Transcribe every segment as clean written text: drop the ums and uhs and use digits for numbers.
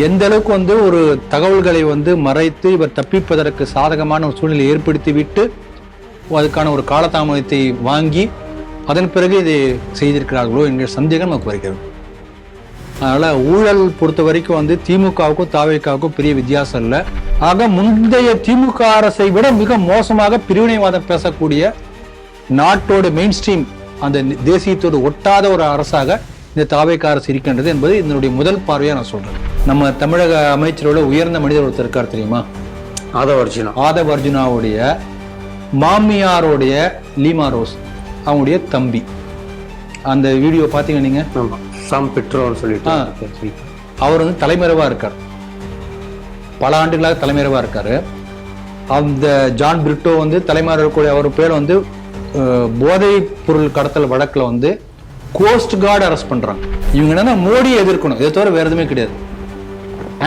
எந்த அளவுக்கு வந்து ஒரு தகவல்களை வந்து மறைத்து இவர் தப்பிப்பதற்கு சாதகமான ஒரு சூழ்நிலை ஏற்படுத்தி விட்டு அதுக்கான ஒரு காலதாமதத்தை வாங்கி அதன் பிறகு இதை செய்திருக்கிறார்களோ என்கிற சந்தேகம் நமக்கு வருகிறது. அதனால ஊழல் பொறுத்த வரைக்கும் வந்து திமுகவுக்கும் தாவேக்காவுக்கும் பெரிய வித்தியாசம் இல்லை. ஆக முந்தைய திமுக அரசை விட மிக மோசமாக பிரிவினைவாதம் பேசக்கூடிய நாட்டோட மெயின் ஸ்ட்ரீம் அந்த தேசியத்தோடு ஒட்டாத ஒரு அரசாக இந்த தாவேக்கா அரசு இருக்கின்றது என்பது இதனுடைய முதல் பார்வையா நான் சொல்றேன். நம்ம தமிழக அமைச்சரோட உயர்ந்த மனிதர் ஒருத்தர் இருக்கார் தெரியுமா, ஆதவ் அர்ஜுனாவுடைய மாமியாருடைய லீமா ரோஸ் அவங்களுடைய தம்பி. அந்த வீடியோ பாத்தீங்க நீங்க, அவர் வந்து தலைமறைவா இருக்கார், பல ஆண்டுகளாக தலைமறைவா இருக்காரு. அந்த ஜான் பிரிட்டோ வந்து தலைமறைக்கூடிய அவர் பேர் வந்து போதை பொருள் கடத்தல் வழக்குல வந்து கோஸ்ட் கார்டு அரெஸ்ட் பண்றாங்க. இவங்க என்னன்னா மோடியை எதிர்க்கணும், இதை தவிர வேற எதுவுமே கிடையாது.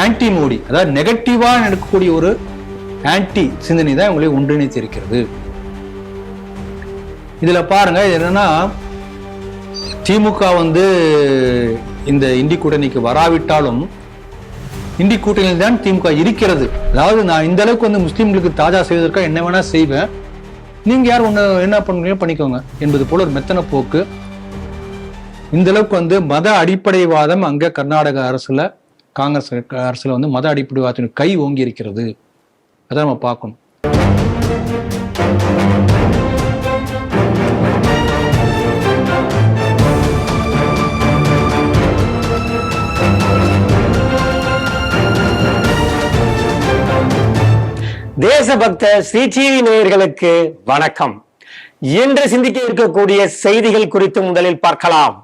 ஆன்டி மோடி, அதாவது நெகட்டிவா நடக்கக்கூடிய ஒரு ஆன்டி சிந்தனை தான் இவங்களை ஒன்றிணைத்து இருக்கிறது. இதுல பாருங்க என்னன்னா, திமுக வந்து இந்த இண்டி கூட்டணிக்கு வராவிட்டாலும் இண்டி கூட்டணியில் தான் திமுக இருக்கிறது. அதாவது நான் இந்த அளவுக்கு வந்து முஸ்லீம்களுக்கு தாஜா செய்வதற்காக என்ன வேணா செய்வேன், நீங்க யார் ஒண்ணு என்ன பண்ணுறீங்க பண்ணிக்கோங்க என்பது போல ஒரு மெத்தன போக்கு. இந்த அளவுக்கு வந்து மத அடிப்படைவாதம் அங்க கர்நாடக அரசுல காங்கிரஸ் அரசுல வந்து மத அடிப்படைவாதத்தின் கை ஓங்கி இருக்கிறது. அதான் நம்ம பார்க்கணும். தேசபக்த ஸ்ரீ டிவி நேயர்களுக்கு வணக்கம். இன்று சிந்திக்க இருக்கக்கூடிய செய்திகள் குறித்து முதலில் பார்க்கலாம்.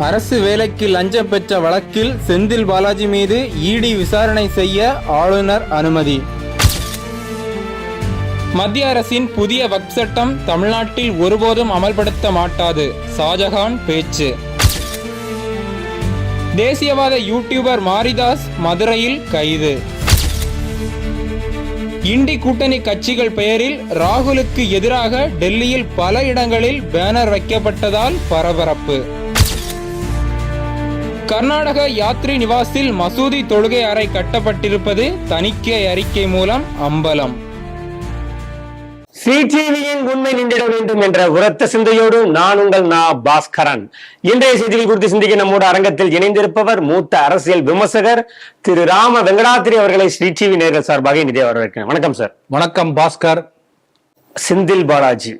அரசு வேலைக்கு லஞ்சம் பெற்ற வழக்கில் செந்தில் பாலாஜி மீது இடி விசாரணை செய்ய ஆளுநர் அனுமதி. மத்திய அரசின் புதிய வக்ஃப் சட்டம் தமிழ்நாட்டில் ஒருபோதும் அமல்படுத்த மாட்டாது, ஷாஜகான் பேச்சு. தேசியவாத யூடியூபர் மாரிதாஸ் மதுரையில் கைது. இண்டி கூட்டணி கட்சிகள் பெயரில் ராகுலுக்கு எதிராக டெல்லியில் பல இடங்களில் பேனர் வைக்கப்பட்டதால் பரபரப்பு. கர்நாடக யாத்ரி நிவாஸில் மசூதி தொழுகை அறை கட்டப்பட்டிருப்பது தணிக்கை அறிக்கை மூலம் அம்பலம். ஸ்ரீ டிவியின் உண்மை நின்றிட வேண்டும் என்ற உரத்த சிந்தையோடு நான் உங்கள் பாஸ்கரன். இன்றைய செய்திகள் குறித்து சிந்திக்க நம்மோடு அரங்கத்தில் இணைந்திருப்பவர் மூத்த அரசியல் விமர்சகர் திரு ராம வெங்கடாத்திரி அவர்களை ஸ்ரீ டிவி நேயர்கள் சார்பாக இனிதே வரவேற்கிறேன். வணக்கம் சார். வணக்கம் பாஸ்கர். செந்தில் பாலாஜி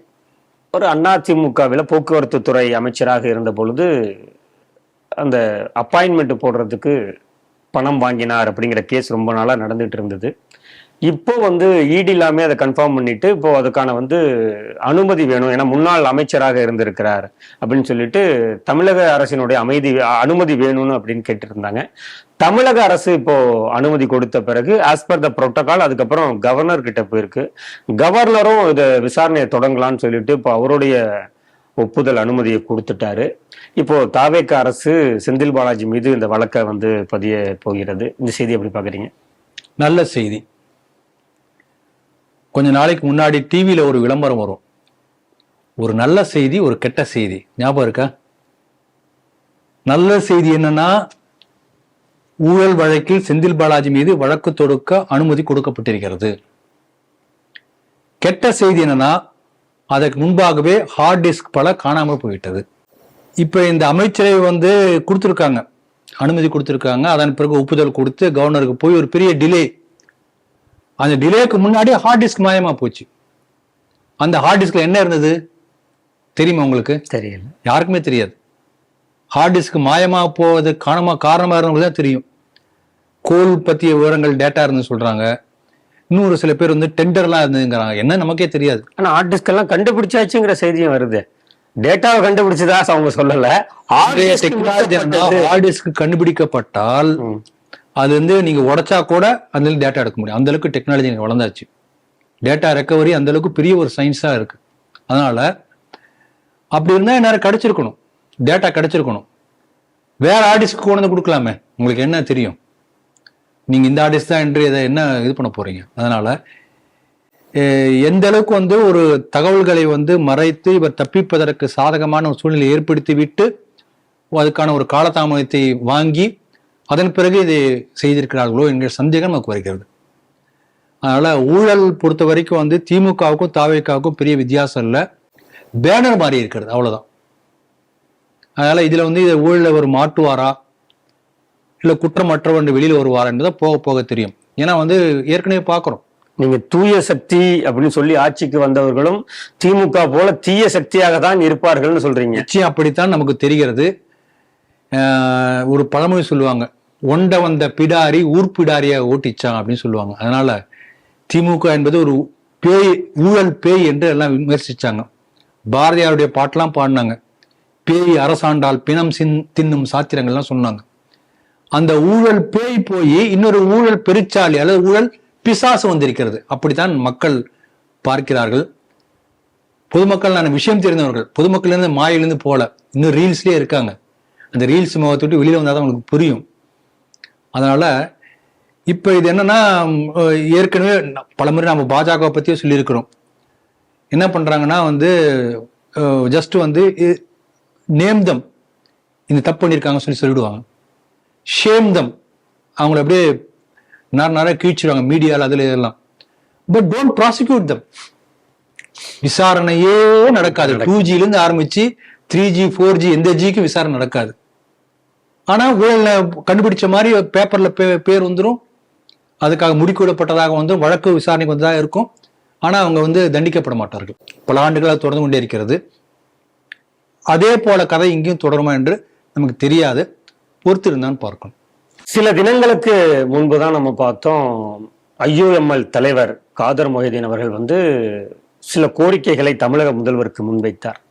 ஒரு அதிமுகவில் போக்குவரத்து துறை அமைச்சராக இருந்த பொழுது அந்த அப்பாயின்மெண்ட் போடுறதுக்கு பணம் வாங்கினார் அப்படிங்கிற கேஸ் ரொம்ப நாளா நடந்துட்டு இருந்தது. இப்போ வந்து ஈடி இல்லாம அதை கன்ஃபார்ம் பண்ணிட்டு இப்போ அதுக்கான வந்து அனுமதி வேணும், ஏன்னா முன்னாள் அமைச்சராக இருந்திருக்கிறார் அப்படின்னு சொல்லிட்டு தமிழக அரசினுடைய அனுமதி வேணும்னு அப்படின்னு கேட்டிருந்தாங்க. தமிழக அரசு இப்போ அனுமதி கொடுத்த பிறகு ஆஸ் பர் த புரோட்டோகால் அதுக்கப்புறம் கவர்னர் கிட்ட போயிருக்கு. கவர்னரும் இதை விசாரணையை தொடங்கலான்னு சொல்லிட்டு இப்போ அவருடைய ஒப்புதல் அனுமதியை கொடுத்துட்டாரு. இப்போ தாவேக்கா அரசு செந்தில் பாலாஜி மீது இந்த வழக்கை வந்து பதிய போகிறது. இந்த செய்தி எப்படி பாக்குறீங்க? நல்ல செய்தி. கொஞ்ச நாளைக்கு முன்னாடி டிவியில ஒரு விளம்பரம் வரும், ஒரு நல்ல செய்தி ஒரு கெட்ட செய்தி, ஞாபகம் இருக்கா? நல்ல செய்தி என்னன்னா, ஊழல் வழக்கில் செந்தில் பாலாஜி மீது வழக்கு தொடுக்க அனுமதி கொடுக்கப்பட்டிருக்கிறது. கெட்ட செய்தி என்னன்னா, அதற்கு முன்பாகவே ஹார்ட் டிஸ்க் பல காணாமல் போயிட்டது. இப்ப இந்த அமைச்சரை வந்து கொடுத்துருக்காங்க, அனுமதி கொடுத்துருக்காங்க. அதன் பிறகு ஒப்புதல் கொடுத்து கவர்னருக்கு போய் ஒரு பெரிய டிலே. அந்த டிலேக்கு முன்னாடி ஹார்ட் டிஸ்க் மாயமா போச்சு. அந்த ஹார்ட் டிஸ்க்ல என்ன இருந்தது தெரியுமா உங்களுக்கு? தெரியல, யாருக்குமே தெரியாது. ஹார்ட் டிஸ்க் மாயமா போவது காரணமா இருந்தவங்களுக்கு தான் தெரியும். கோல் பத்திய விவரங்கள் டேட்டா இருந்து சொல்றாங்க. இன்னொரு சில பேர் வந்து டெண்டர்லாம் இருந்துங்கிறாங்க, என்ன நமக்கே தெரியாது. ஆனா ஹார்ட் டிஸ்க் எல்லாம் கண்டுபிடிச்சாச்சுங்கிற செய்தியும் வருது. டேட்டாவை கண்டுபிடிச்சதா அவங்க சொல்லல. ஹார்ட் டிஸ்க் கண்டுபிடிக்கப்பட்டால் அது வந்து நீங்க உடைச்சா கூட அந்த டேட்டா எடுக்க முடியும். அந்த அளவுக்கு டெக்னாலஜி வளர்ந்தாச்சு. டேட்டா ரெக்கவரி அந்த அளவுக்கு பெரிய ஒரு சயின்ஸா இருக்கு. அதனால அப்படி இருந்தா நேரம் கிடைச்சிருக்கணும், டேட்டா கிடைச்சிருக்கணும். வேற ஆர்டிஸ்க்கு கொண்டு வந்து கொடுக்கலாமே, உங்களுக்கு என்ன தெரியும்? நீங்க இந்த ஆர்டிஸ்ட் தான் என்று இதை என்ன இது பண்ண போறீங்க? அதனால எந்த அளவுக்கு வந்து ஒரு தகவல்களை வந்து மறைத்து இவர் தப்பிப்பதற்கு சாதகமான ஒரு சூழ்நிலை ஏற்படுத்தி விட்டு அதுக்கான ஒரு காலதாமதத்தை வாங்கி அதன் பிறகு இதை செய்திருக்கிறார்களோ என்கிற சந்தேகம் நமக்கு வருகிறது. அதனால ஊழல் பொறுத்த வரைக்கும் வந்து திமுகவுக்கும் தாவேக்காவுக்கும் பெரிய வித்தியாசம் இல்லை, பேனர் மாறி இருக்கிறது, அவ்வளவுதான். அதனால இதுல வந்து இதை ஊழல ஒரு மாட்டுவாரா இல்ல குற்றமற்றவன் வெளியில வருவாரா என்பதை போக போக தெரியும். ஏன்னா வந்து ஏற்கனவே பாக்குறோம், நீங்க தூய சக்தி அப்படின்னு சொல்லி ஆட்சிக்கு வந்தவர்களும் திமுக போல தீய சக்தியாக தான் இருப்பார்கள்னு சொல்றீங்க. நிச்சயம் அப்படித்தான் நமக்கு தெரிகிறது. ஒரு பழமொழி சொல்லுவாங்க, ஒண்ட வந்த பிடாரி ஊர்பிடாரிய ஓட்டிச்சான் அப்படின்னு சொல்லுவாங்க. அதனால திமுக என்பது ஒரு பேய், ஊழல் பேய் என்று எல்லாம் விமர்சிச்சாங்க. பாரதியாருடைய பாட்டெல்லாம் பாடினாங்க, பேய் அரசாண்டால் பிணம் தின்னும் சாத்திரங்கள்லாம் சொன்னாங்க. அந்த ஊழல் பேய் போய் இன்னொரு ஊழல் பெருச்சாளி அல்லது ஊழல் பிசாசு வந்திருக்கிறது. அப்படித்தான் மக்கள் பார்க்கிறார்கள். பொதுமக்கள் நான் விஷயம் தெரிந்தவர்கள், பொதுமக்கள் இருந்து மாயிலிருந்து போல இன்னும் ரீல்ஸ்லயே இருக்காங்க. அந்த ரீல்ஸ் முகத்தை விட்டு வெளியில வந்தாதான் உங்களுக்கு புரியும். அதனால இப்ப இது என்னன்னா, ஏற்கனவே பலமுறை நம்ம பாஜக பத்தியே சொல்லியிருக்கிறோம். என்ன பண்றாங்கன்னா வந்து ஜஸ்ட் வந்து நேம் தம், இந்த தப்பு பண்ணியிருக்காங்க சொல்லிடுவாங்க. ஷேம் தம், அவங்கள அப்படியே நிறைய கீழ்ச்சிடுவாங்க மீடியாவில், அதுல இதெல்லாம். பட் டோன்ட் ப்ராசிக்யூட் தம். விசாரணையே நடக்காது. 2G இருந்து ஆரம்பிச்சு 3G 4G எந்த ஜிக்கும் விசாரணை நடக்காது. ஆனா ஊழல கண்டுபிடிச்ச மாதிரி பேப்பர்ல பேர் வந்துடும், அதுக்காக முடிக்கூடப்பட்டதாக வந்து வழக்கு விசாரணைக்கு வந்ததாக இருக்கும். ஆனா அவங்க வந்து தண்டிக்கப்பட மாட்டார்கள். பல ஆண்டுகளாக தொடர்ந்து கொண்டே இருக்கிறது. அதே போல கதை இங்கேயும் தொடருமா என்று நமக்கு தெரியாது, பொறுத்திருந்தான் பார்க்கணும். சில தினங்களுக்கு முன்புதான் நம்ம பார்த்தோம், IUML தலைவர் காதர் மொஹிதீன் அவர்கள் வந்து சில கோரிக்கைகளை தமிழக முதல்வருக்கு முன்வைத்தார்.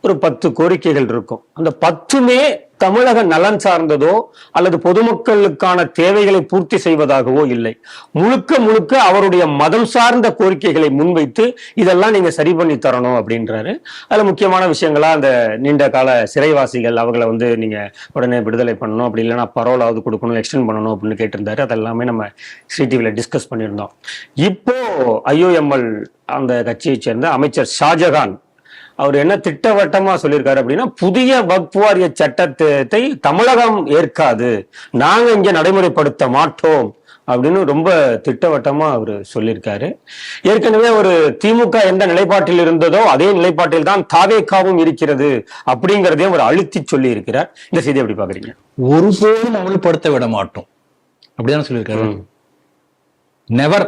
ஒரு 10 கோரிக்கைகள் இருக்கும். அந்த 10மே தமிழக நலன் சார்ந்ததோ அல்லது பொதுமக்களுக்கான தேவைகளை பூர்த்தி செய்வதாகவோ இல்லை. முழுக்க முழுக்க அவருடைய மதம் சார்ந்த கோரிக்கைகளை முன்வைத்து இதெல்லாம் நீங்க சரி பண்ணி தரணும் அப்படின்றாரு. அதுல முக்கியமான விஷயங்களா அந்த நீண்ட கால சிறைவாசிகள் அவங்களை வந்து நீங்க உடனே விடுதலை பண்ணணும், அப்படி இல்லைன்னா பரோலாவது கொடுக்கணும், எக்ஸ்டெண்ட் பண்ணணும் அப்படின்னு கேட்டிருந்தாரு. அதெல்லாமே நம்ம ஸ்ரீ டிவில டிஸ்கஸ் பண்ணியிருந்தோம். இப்போ IUML அந்த கட்சியை சேர்ந்த அமைச்சர் ஷாஜகான் அவர் என்ன திட்டவட்டமா சொல்லியிருக்காரு அப்படின்னா, புதிய வக்ஃப் வாரிய சட்டத்தை தமிழகம் ஏற்காது, நாங்க இங்க நடைமுறைப்படுத்த மாட்டோம் அப்படின்னு ரொம்ப திட்டவட்டமா அவர் சொல்லியிருக்காரு. ஏற்கனவே ஒரு திமுக எந்த நிலைப்பாட்டில் இருந்ததோ அதே நிலைப்பாட்டில் தான் தாவேகாவும் இருக்கிறது அப்படிங்கிறதையும் அவர் அழுத்தி சொல்லி இருக்கிறார். இந்த செய்தி எப்படி பாக்குறீங்க? ஒருபோதும் அமல்படுத்த விட மாட்டோம் அப்படிதான் சொல்லியிருக்காரு. நெவர்,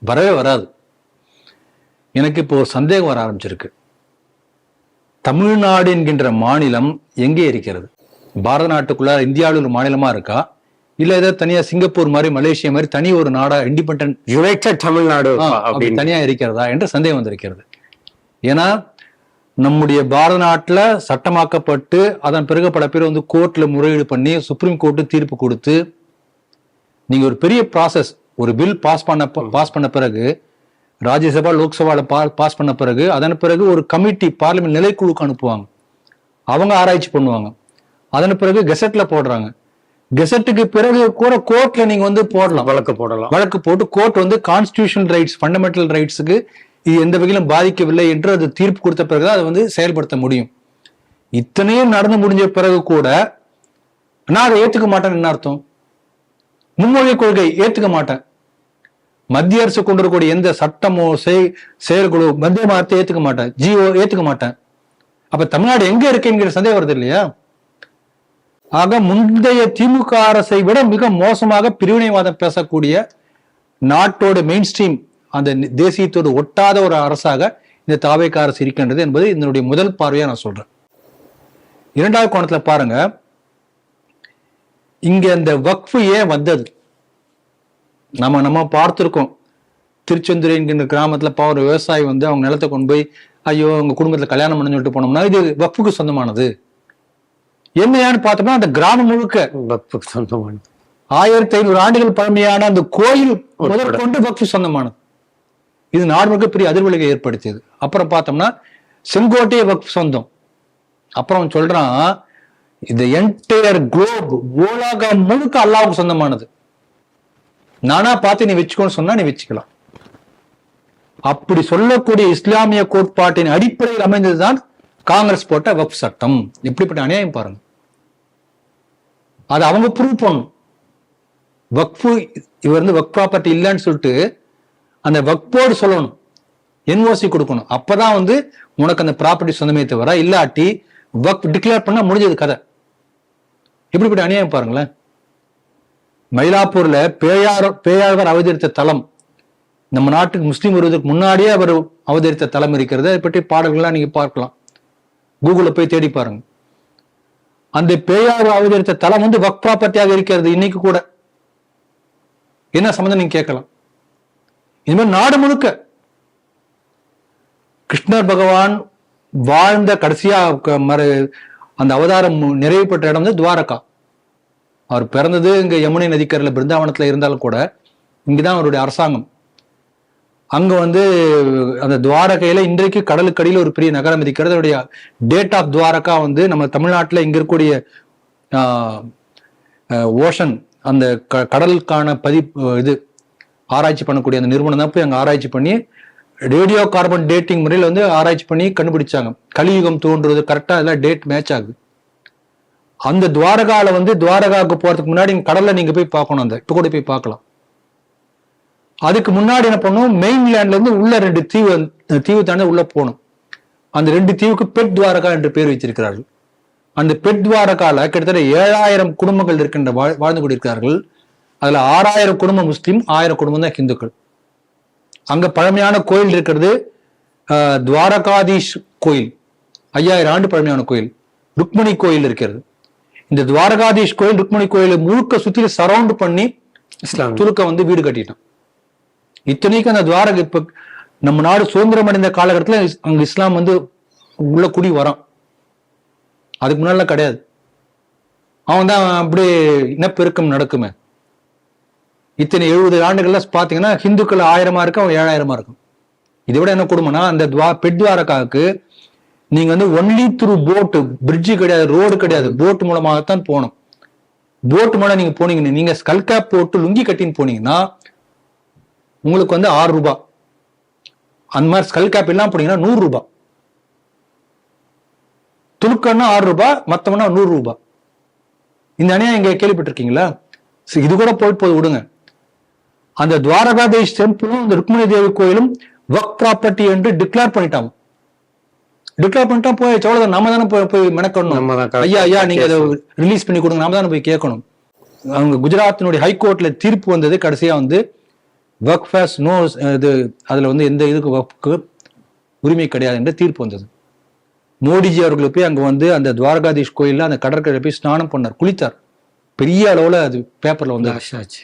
வரவே வராது. எனக்கு இப்போ ஒரு சந்தேகம் வர ஆரம்பிச்சிருக்கு. தமிழ்நாடு என்கின்ற மாநிலம் எங்கே இருக்கிறது? பாரத நாட்டுக்குள்ள இந்தியாவில் ஒரு மாநிலமா இருக்கா, இல்ல ஏதாவது தனியா சிங்கப்பூர் மாதிரி மலேசியா மாதிரி தனி ஒரு நாடா இண்டிபெண்டன்ட் யுனைடெட் தமிழ்நாடு தனியா இருக்கிறதா என்ற சந்தேகம் வந்திருக்கிறது. ஏன்னா நம்முடைய பாரத நாட்டுல சட்டமாக்கப்பட்டு அதன் பிறகு பல பேர் வந்து கோர்ட்ல முறையீடு பண்ணி சுப்ரீம் கோர்ட்டு தீர்ப்பு கொடுத்து, நீங்க ஒரு பெரிய ப்ராசஸ், ஒரு பில் பாஸ் பண்ண பிறகு ராஜ்யசபா லோக்சபால பாஸ் பண்ண பிறகு அதன் பிறகு ஒரு கமிட்டி பார்லிமெண்ட் நிலைக்குழுக்கு அனுப்புவாங்க. அவங்க ஆராய்ச்சி பண்ணுவாங்க. அதன் பிறகு கெசட்ல போடுறாங்க. கெசட்டுக்கு பிறகு கூட கோர்ட்ல நீங்க வந்து போடலாம், வழக்கு போட்டு கோர்ட் வந்து கான்ஸ்டிடியூஷனல் ரைட்ஸ், ஃபண்டமெண்டல் ரைட்ஸுக்கு இது எந்த வகையிலும் பாதிக்கவில்லை என்று அது தீர்ப்பு கொடுத்த பிறகுதான் அதை வந்து செயல்படுத்த முடியும். இத்தனையும் நடந்து முடிஞ்ச பிறகு கூட நான் அதை ஏத்துக்க மாட்டேன்னு என்ன அர்த்தம்? மும்மொழி கொள்கை ஏத்துக்க மாட்டேன், மத்திய அரசு கொண்டு வரக்கூடிய எந்த சட்டமோ செயல்களோ மத்திய மாநிலத்தை ஏத்துக்க மாட்டேன், ஜிஓ ஏத்துக்க மாட்டேன். அப்ப தமிழ்நாடு எங்க இருக்குங்கிற சந்தேகம் வருது இல்லையா? ஆக முந்தைய திமுக அரசை விட மிக மோசமாக பிரிவினைவாதம் பேசக்கூடிய, நாட்டோட மெயின் ஸ்ட்ரீம் அந்த தேசியத்தோடு ஒட்டாத ஒரு அரசாக இந்த தாவேகா அரசு இருக்கின்றது என்பது இதனுடைய முதல் பார்வையா நான் சொல்றேன். இரண்டாவது கோணத்துல பாருங்க, இங்க இந்த வக்ஃபு ஏன் வந்தது? நம்ம பார்த்திருக்கோம். திருச்செந்துறை என்கின்ற கிராமத்துல ஒரு விவசாயி வந்து அவங்க நிலத்தை கொண்டு போய், ஐயோ உங்க குடும்பத்துல கல்யாணம் பண்ணு சொல்லிட்டு போனோம்னா இது வக்ஃபுக்கு சொந்தமானது. என்னையான்னு பார்த்தோம்னா அந்த கிராமம் முழுக்க வக்ஃபுக்கு சொந்தமானது. 1500 ஆண்டுகள் பழமையான அந்த கோயில் முதற்கொண்டு வக்ஃபு சொந்தமானது. இது நாடு முழுக்க பெரிய அதிர்வலையை ஏற்படுத்தியது. அப்புறம் பார்த்தோம்னா செங்கோட்டையே வக்ஃபு சொந்தம். அப்புறம் சொல்றான், இந்த என்டையர் குளோப், உலகம் முழுக்க அல்லாஹ்வுக்கு சொந்தமானது. நானா பார்த்து நீ வச்சுக்கோன்னு சொன்னா நீ வச்சுக்கலாம். அப்படி சொல்லக்கூடிய இஸ்லாமிய கோட்பாட்டின் அடிப்படையில் அமைந்ததுதான் காங்கிரஸ் போட்ட வக்ஃப் சட்டம். எப்படிப்பட்ட அநியாயம் பாருங்க. அதை அவங்க ப்ரூவ் பண்ணணும். வக்ஃபு இவர் வந்து வக்ஃப் ப்ராப்பர்ட்டி இல்லைன்னு சொல்லிட்டு அந்த வக்ஃப் போர்டு சொல்லணும், என்ஓசி கொடுக்கணும். அப்பதான் வந்து உனக்கு அந்த ப்ராப்பர்ட்டி சொந்தமே தவிர, இல்லாட்டி வக்ஃப் டிக்ளேர் பண்ணா முடிஞ்சது கதை. இப்படிப்பட்ட அநியாயம் பாருங்களேன். மயிலாப்பூர்ல பேயாழ்வார் அவதரித்த தலம், நம்ம நாட்டுக்கு முஸ்லீம் வருவதற்கு முன்னாடியே அவர் அவதரித்த தலம் இருக்கிறது. அதை பற்றி பாடல்கள்லாம் நீங்க பார்க்கலாம், கூகுள்ல போய் தேடி பாருங்க. அந்த பேயாழ்வார் அவதரித்த தலம் வந்து வக்ஃப் ப்ராப்பர்ட்டியாக இருக்கிறது இன்னைக்கு கூட. என்ன சம்பந்தம் நீங்க கேட்கலாம். இது மாதிரி நாடு முழுக்க கிருஷ்ணர் பகவான் வாழ்ந்த கடைசியா அந்த அவதாரம் நிறைவு பெற்ற இடம் வந்து துவாரகா. அவர் பிறந்தது இங்க யமுனை நதிக்கரையில பிருந்தாவனத்துல இருந்தாலும் கூட இங்கதான் அவருடைய அரசாங்கம். அங்க வந்து அந்த துவாரகையில இன்றைக்கு கடலுக்கடியில ஒரு பெரிய நகரம் இருக்கிறது. அதோடைய டேட் ஆஃப் துவாரகா வந்து நம்ம தமிழ்நாட்டுல இங்க இருக்கக்கூடிய ஓஷன், அந்த கடலுக்கான இது ஆராய்ச்சி பண்ணக்கூடிய அந்த நிறுவனம் தான் போய் அங்க ஆராய்ச்சி பண்ணி ரேடியோ கார்பன் டேட்டிங் முறையில் வந்து ஆராய்ச்சி பண்ணி கண்டுபிடிச்சாங்க. கலியுகம் தோன்றுவது கரெக்டா அதெல்லாம் டேட் மேட்ச் ஆகுது. அந்த துவாரகால வந்து துவாரகாவுக்கு போறதுக்கு முன்னாடி கடல்ல நீங்க போய் பார்க்கணும். அந்த இப்ப கூட போய் பார்க்கலாம். அதுக்கு முன்னாடி என்ன பண்ணும், மெயின்லேண்ட்ல இருந்து உள்ள 2 தீவு தாண்டி உள்ள போகணும். அந்த 2 தீவுக்கு பெட் துவாரகா என்று பேர் வச்சிருக்கிறார்கள். அந்த பெட் துவாரகால கிட்டத்தட்ட 7000 குடும்பங்கள் இருக்கின்ற வாழ்ந்து கொண்டிருக்கிறார்கள். அதுல 6000 குடும்பம் முஸ்லீம், 1000 குடும்பம் தான் ஹிந்துக்கள். அங்க பழமையான கோயில் இருக்கிறது துவாரகாதீஷ் கோயில், 5000 ஆண்டு பழமையான கோயில். ருக்மணி கோயில் இருக்கிறது. இந்த துவாரகாதீஷ் கோயில், ருக்மணி கோயிலை முழுக்க சுத்தி சரவுண்ட் பண்ணி துலுக்க வந்து வீடு கட்டிட்டான். இத்தனைக்கும் அந்த துவாரகா இப்ப நம்ம நாடு சுதந்திரம் அடைந்த காலகட்டத்துல அங்க இஸ்லாம் வந்து உள்ள குடி வரான். அதுக்கு முன்னால கிடையாது. அவன் தான் அப்படியே இனப்பெருக்கம் நடக்குமே. இத்தனை 70 ஆண்டுகள்ல பாத்தீங்கன்னா ஹிந்துக்கள் 1000 இருக்கும், அவன் 7000 இருக்கும். இதை விட என்ன கொடுமைனா, அந்த பெட் துவாரகாவுக்கு நீங்க வந்து ஒன்லி த்ரூ போட்டு, பிரிட்ஜு கிடையாது, ரோடு கிடையாது, போட் மூலமாகத்தான் போகணும். போட் மூலம் நீங்க போனீங்கன்னா, நீங்க ஸ்கல் கேப் போட்டு லுங்கி கட்டின்னு போனீங்கன்னா உங்களுக்கு வந்து 6 ரூபாய். அந்த மாதிரி ஸ்கல் கேப் எல்லாம் போனீங்கன்னா 100 ரூபாய். துலுக்கன்னா 6 ரூபாய், மத்தவனா 100 ரூபாய். இந்த அணியா இங்க கேள்விப்பட்டிருக்கீங்களா? இது கூட போது விடுங்க. அந்த துவாரகாதீஷ் டெம்பிளும் அந்த ருக்மிணி தேவி கோயிலும் வக்ஃப் ப்ராப்பர்ட்டி என்று டிக்ளேர் பண்ணிட்டாங்க. டிக்ளேர் பண்ணிட்டா போய் எவ்வளவு நம்ம தானே போய் மெனக்கணும். ஐயா நீங்க அதை ரிலீஸ் பண்ணி கொடுங்க, நாம தானே போய் கேட்கணும். அவங்க குஜராத்தினுடைய ஹைகோர்ட்ல தீர்ப்பு வந்தது கடைசியா வந்து வக்ஃப் ஹஸ் நோ, இது அதுல வந்து எந்த இதுக்கு வக்ஃப்க்கு உரிமை கிடையாது என்று தீர்ப்பு வந்தது. மோடிஜி அவர்கள் போய் அங்க வந்து அந்த துவாரகாதீஷ் கோயில்ல அந்த கடற்கரை போய் ஸ்நானம் பண்ணார், குளித்தார். பெரிய அளவுல அது பேப்பர்ல வந்து ஆச்சு.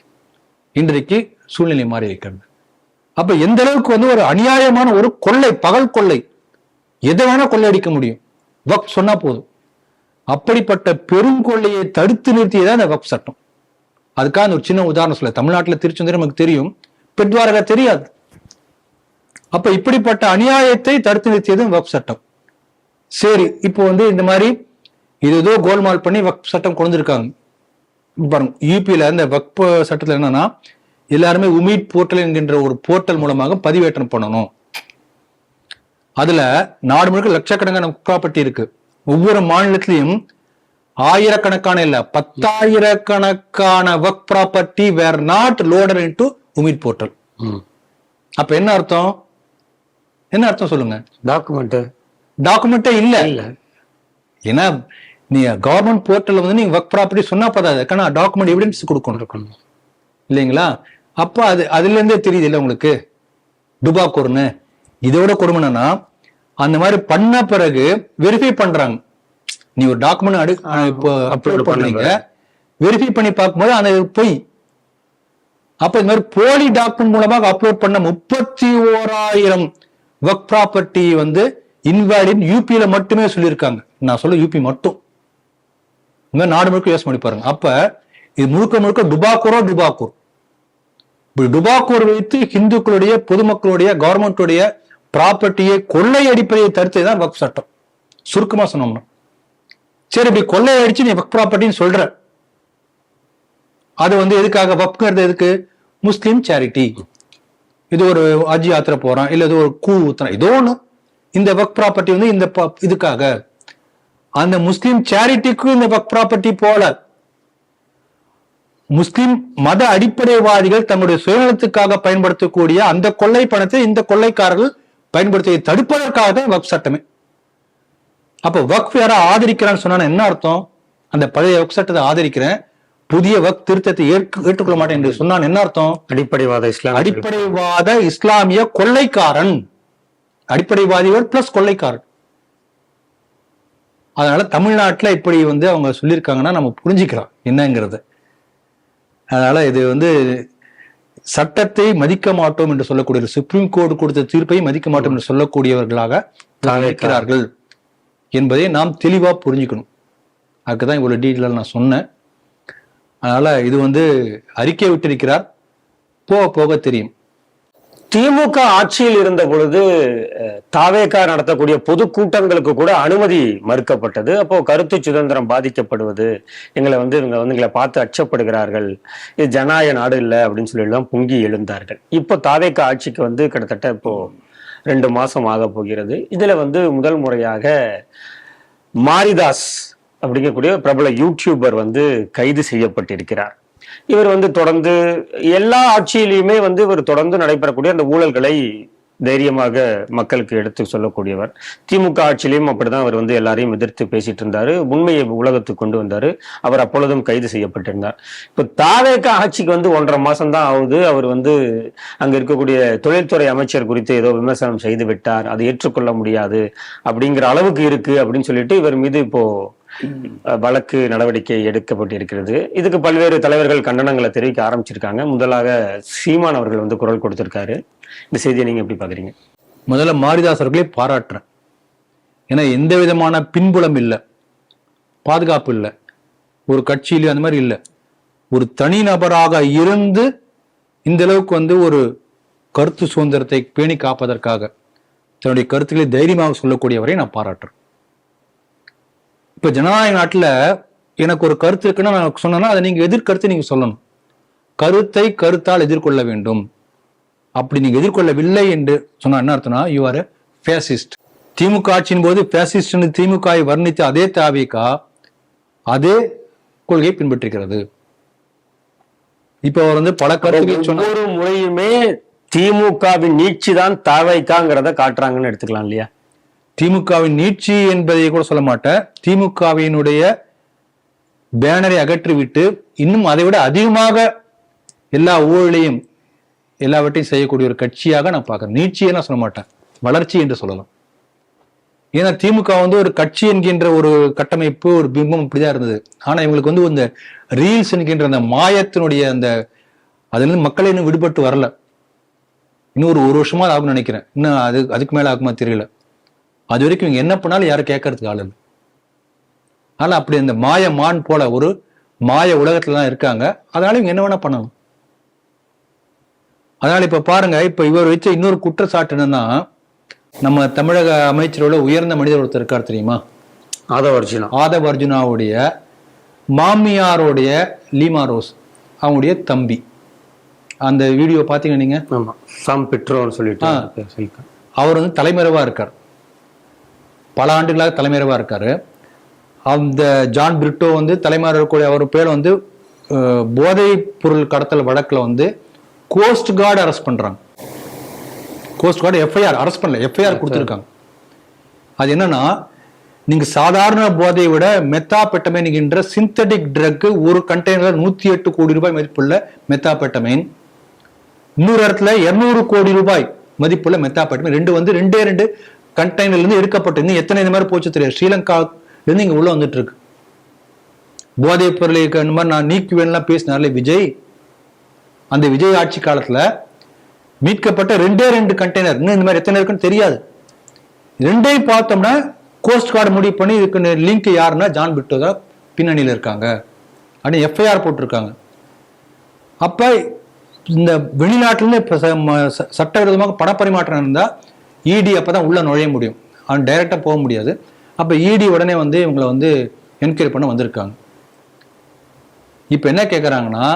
இன்றைக்கு சூழ்நிலை மாறி இருக்கிறது. அப்ப எந்த அளவுக்கு வந்து ஒரு அநியாயமான ஒரு கொள்ளை, பகல் கொள்ளை, எதை வேணா கொள்ளையடிக்க முடியும் வக்ஃப் சொன்னா போதும். அப்படிப்பட்ட பெருங்கொள்ளையை தடுத்து நிறுத்தியதான் அந்த வக்ஃப் சட்டம். அதுக்காக ஒரு சின்ன உதாரணம் சொல்ல, தமிழ்நாட்டுல திருச்செந்தூர் நமக்கு தெரியும், பெட் துவாரகா தெரியாது. அப்ப இப்படிப்பட்ட அநியாயத்தை தடுத்து நிறுத்தியது வக்ஃப் சட்டம். சரி, இப்போ வந்து இந்த மாதிரி இது ஏதோ கோல்மால் பண்ணி வக்ஃப் சட்டம் கொண்டிருக்காங்க பாருங்க. யூபியில இந்த வக்ஃப் சட்டத்துல என்னன்னா, எல்லாருமே உமீட் போர்ட்டல் என்கின்ற ஒரு போர்ட்டல் மூலமாக பதிவேற்றம் பண்ணணும். அதுல நாடு முழுக்க லட்சக்கணக்கான ப்ராப்பர்ட்டி இருக்கு. ஒவ்வொரு மாநிலத்திலையும் ஆயிரக்கணக்கான இல்ல 10,000கணக்கான Waqf property were not loaded into Umeed portal. அப்ப என்ன அர்த்தம்? என்ன அர்த்தம் சொல்லுங்க? டாக்குமெண்டே இல்ல. ஏன்னா நீங்க கவர்மெண்ட் போர்ட்டல் வந்து நீங்க வக்ஃப் ப்ராப்பர்ட்டி சொன்னா பதாது, டாக்குமெண்ட் எவிடன்ஸ் கொடுக்கணும் இல்லைங்களா? அப்ப அதுல இருந்தே தெரியுது இல்ல உங்களுக்கு டுபாக்கூர்னு. இதோட கொடுமைனா, அந்த மாதிரி பண்ண பிறகு வெரிஃபை பண்றாங்க. நீ ஒரு டாக்குமெண்ட் அப்லோட் பண்றீங்க, வெரிஃபை பண்ணி பார்க்கும்போது அந்த பொய். அப்ப இந்த மாதிரி போலி டாக்குமெண்ட் மூலமாக அப்லோட் பண்ண 31,000 வக்ஃப் ப்ராப்பர்ட்டி வந்து இன்வாலிட் யூபியில மட்டுமே சொல்லியிருக்காங்க. நான் சொல்ல யூபி மட்டும், இந்த நாடு முழுக்க யோசனை பண்ணி பாருங்க. அப்ப இது முழுக்க டுபாக்கூர். டுபாக்கூர் வைத்து ஹிந்துக்களுடைய, பொதுமக்களுடைய, கவர்மெண்டுடைய ப்ராப்பர்ட்டியை கொள்ளையடிப்பதை தடுத்ததுதான் வக்ஃப் சட்டம். சுருக்கமா சொன்னோம்னா, சரி இப்படி கொள்ளையடிச்சு நீ வக்ஃப் ப்ராப்பர்ட்டின்னு சொல்ற, அது வந்து எதுக்காக? வக்ஃப்ங்கிறது எதுக்கு? முஸ்லீம் சேரிட்டி. இது ஒரு ஹஜ் யாத்திரை போறான், இல்ல இது ஒரு கூழ் ஊத்துறான், ஏதோ ஒண்ணு. இந்த வக்ஃப் ப்ராப்பர்ட்டி வந்து இந்த இதுக்காக, அந்த முஸ்லீம் சேரிட்டிக்கும் இந்த வக்ஃப் ப்ராப்பர்ட்டி போல. முஸ்லிம் மத அடிப்படைவாதிகள் தங்களுடைய சுயநலத்துக்காக பயன்படுத்தக்கூடிய அந்த கொள்ளை பணத்தை இந்த கொள்ளைக்காரர்கள் பயன்படுத்தி தடுப்பதற்காக தான் வக்ஃப் சட்டமே. அப்ப வக்ஃப் யாரா ஆதரிக்கிறான்னு சொன்னா என்ன அர்த்தம்? அந்த பழைய வக்ஃப் சட்டத்தை ஆதரிக்கிறேன், புதிய வக்ஃப் திருத்தத்தை ஏற்றுக்கொள்ள மாட்டேன் என்று சொன்னான் என்ன அர்த்தம்? அடிப்படைவாத இஸ்லாமிய கொள்ளைக்காரன், அடிப்படைவாதிகள் பிளஸ் கொள்ளைக்காரன். அதனால தமிழ்நாட்டுல இப்படி அவங்க சொல்லியிருக்காங்கன்னா நம்ம புரிஞ்சுக்கலாம் என்னங்கிறது. அதனால இது சட்டத்தை மதிக்க மாட்டோம் என்று சொல்லக்கூடிய, சுப்ரீம் கோர்ட் கொடுத்த தீர்ப்பை மதிக்க மாட்டோம் என்று சொல்லக்கூடியவர்களாக இருக்கிறார்கள் என்பதை நாம் தெளிவா புரிஞ்சுக்கணும். அதுக்குதான் இவ்வளவு டீட்டெயிலாக நான் சொன்னேன். அதனால இது அறிக்கை விட்டிருக்கிறார், போக போக தெரியும். திமுக ஆட்சியில் இருந்த பொழுது தாவேகா நடத்தக்கூடிய பொதுக்கூட்டங்களுக்கு கூட அனுமதி மறுக்கப்பட்டது. அப்போ கருத்து சுதந்திரம் பாதிக்கப்படுவது, எங்களை இவங்க எங்களை பார்த்து அச்சப்படுகிறார்கள், இது ஜனநாயக நாடு இல்லை அப்படின்னு சொல்லி எல்லாம் பொங்கி எழுந்தார்கள். இப்போ தாவேகா ஆட்சிக்கு கிட்டத்தட்ட இப்போ 2 மாசம் ஆக போகிறது. இதுல முதல் முறையாக மாரிதாஸ் அப்படிங்கக்கூடிய பிரபல யூடியூபர் கைது செய்யப்பட்டிருக்கிறார். இவர் தொடர்ந்து எல்லா ஆட்சியிலையுமே இவர் தொடர்ந்து நடைபெறக்கூடிய அந்த ஊழல்களை தைரியமாக மக்களுக்கு எடுத்து சொல்லக்கூடியவர். திமுக ஆட்சியிலையும் அப்படிதான் அவர் எல்லாரையும் எதிர்த்து பேசிட்டு இருந்தாரு, உண்மையை உலகத்துக்கு கொண்டு வந்தாரு. அவர் அப்பொழுதும் கைது செய்யப்பட்டிருந்தார். இப்ப தாவேகா ஆட்சிக்கு 1.5 மாசம் தான் ஆகுது. அவர் அங்க இருக்கக்கூடிய தொழில்துறை அமைச்சர் குறித்து ஏதோ விமர்சனம் செய்து விட்டார், அதை ஏற்றுக்கொள்ள முடியாது அப்படிங்கிற அளவுக்கு இருக்கு அப்படின்னு சொல்லிட்டு இவர் மீது இப்போ வழக்கு நடவடிக்கை எடுக்கப்பட்டிருக்கிறது. இதுக்கு பல்வேறு தலைவர்கள் கண்டனங்களை தெரிவிக்க ஆரம்பிச்சிருக்காங்க. முதலாக சீமான் அவர்கள் குரல் கொடுத்திருக்காரு. இந்த செய்தியை நீங்க எப்படி பாக்குறீங்க? முதல்ல மாரிதாஸ் அவர்களே பாராட்டுறேன். ஏன்னா எந்த விதமான பின்புலம் இல்லை, பாதுகாப்பு இல்லை, ஒரு கட்சியில அந்த மாதிரி இல்லை. ஒரு தனிநபராக இருந்து இந்த அளவுக்கு ஒரு கருத்து சுதந்திரத்தை பேணி காப்பதற்காக தன்னுடைய கருத்துக்களை தைரியமாக சொல்லக்கூடியவரை நான் பாராட்டுறேன். இப்ப ஜனநாயக நாட்டுல எனக்கு ஒரு கருத்து இருக்குன்னு நான் சொன்னேன்னா அதை நீங்க எதிர்கருத்து நீங்க சொல்லணும். கருத்தை கருத்தால் எதிர்கொள்ள வேண்டும். அப்படி நீங்க எதிர்கொள்ளவில்லை என்று சொன்னா என்ன அர்த்தம்னா யூ ஆர் ஃபேசிஸ்ட். திமுக ஆட்சியின் போது ஃபேசிஸ்ட் திமுகவை வர்ணித்த அதே தாவேகா அதே கொள்கையை பின்பற்றுகிறது. இப்ப அவர் பல கருத்துக்கள் சொன்ன ஒரு முறையுமே திமுகவின் நீட்சி தான் தாவேகாங்கிறத காட்டுறாங்கன்னு எடுத்துக்கலாம் இல்லையா? திமுகவின் நீட்சி என்பதை கூட சொல்ல மாட்டேன். திமுகவினுடைய பேனரை அகற்றிவிட்டு இன்னும் அதை விட அதிகமாக எல்லா ஊழலையும் எல்லாவற்றையும் செய்யக்கூடிய ஒரு கட்சியாக நான் பார்க்கிறேன். நீட்சியை நான் சொல்ல மாட்டேன், வளர்ச்சி என்று சொல்லலாம். ஏன்னா திமுக ஒரு கட்சி என்கின்ற ஒரு கட்டமைப்பு, ஒரு பிம்பம் இப்படிதான் இருந்தது. ஆனா இவங்களுக்கு இந்த ரீல்ஸ் என்கின்ற அந்த மாயத்தினுடைய அந்த அதுல இருந்து மக்களை இன்னும் விடுபட்டு வரல. இன்னும் ஒரு வருஷமா ஆகும்னு நினைக்கிறேன். இன்னும் அதுக்கு மேல ஆகுமா தெரியல. அது வரைக்கும் இவங்க என்ன பண்ணாலும் யாரும் கேட்கறதுக்கு ஆள் இல்லை. ஆனா அப்படி அந்த மாய மான் போல ஒரு மாய உலகத்துல தான் இருக்காங்க. அதனால இவங்க என்ன வேணா பண்ணணும். அதனால இப்ப பாருங்க, இப்ப இவர் வச்ச இன்னொரு குற்றச்சாட்டு என்னன்னா, நம்ம தமிழக அமைச்சரோட உயர்ந்த மனிதர் ஒருத்தர் இருக்கார் தெரியுமா, ஆதவ அர்ஜுனாவுடைய மாமியாருடைய லீமா ரோஸ் அவங்களுடைய தம்பி. அந்த வீடியோ பாத்தீங்க நீங்க? அவர் தலைமறைவா இருக்கார், பல ஆண்டுகளாக தலைமறைவா இருக்காரு. அந்த ஜான் பிரிட்டோ தலைமறைவா இருக்கக்கூடிய அவர் பேர் போதை பொருள் கடத்தல் வழக்குல கோஸ்ட் கார்டு அரெஸ்ட் பண்றாங்க. கோஸ்ட் கார்டு எஃப்ஐஆர் அரெஸ்ட் பண்ணல, எஃப்ஐஆர் கொடுத்துருக்காங்க. அது என்னன்னா, நீங்க சாதாரண போதையை விட மெத்தாபெட்டமைன் என்கின்ற சிந்தட்டிக் ட்ரக் ஒரு கண்டெய்னர்ல 108 கோடி ரூபாய் மதிப்புள்ள மெத்தாபெட்டமைன், இன்னொரு இடத்துல 200 கோடி ரூபாய் மதிப்புள்ள மெத்தாபெட்டமைன், ரெண்டு கண்டெய்னர்ல இருந்து எடுக்கப்பட்டு இன்னும் எத்தனை இந்த மாதிரி போச்சு தெரியாது. ஸ்ரீலங்கால இருந்து இங்க உள்ள வந்துட்டு இருக்கு. போதை பொருளை இந்த மாதிரி நான் நீக்குவேன்லாம் பேசினார்ல விஜய், அந்த விஜய் ஆட்சி காலத்துல மீட்கப்பட்ட 2 கண்டெய்னர், இன்னும் இந்த மாதிரி எத்தனை இருக்குன்னு தெரியாது. 2ஐயும் பார்த்தோம்னா கோஸ்ட் கார்டு முடிவு பண்ணி இதுக்கு லிங்க் யாருன்னா ஜான் பிரிட்டோ தான் பின்னணியில இருக்காங்க அப்படின்னு எஃப்ஐஆர் போட்டிருக்காங்க. அப்ப இந்த வெளிநாட்டுல இருந்து இப்ப சட்டவிரோதமாக பணப்பரிமாற்றம் இருந்தா இடி அப்பதான் உள்ள நுழைய முடியும், அவன் டைரக்டா போக முடியாது. அப்ப இடி உடனே இவங்களை என்கொயரி பண்ண வந்திருக்காங்க. இப்ப என்ன கேட்கறாங்கன்னா,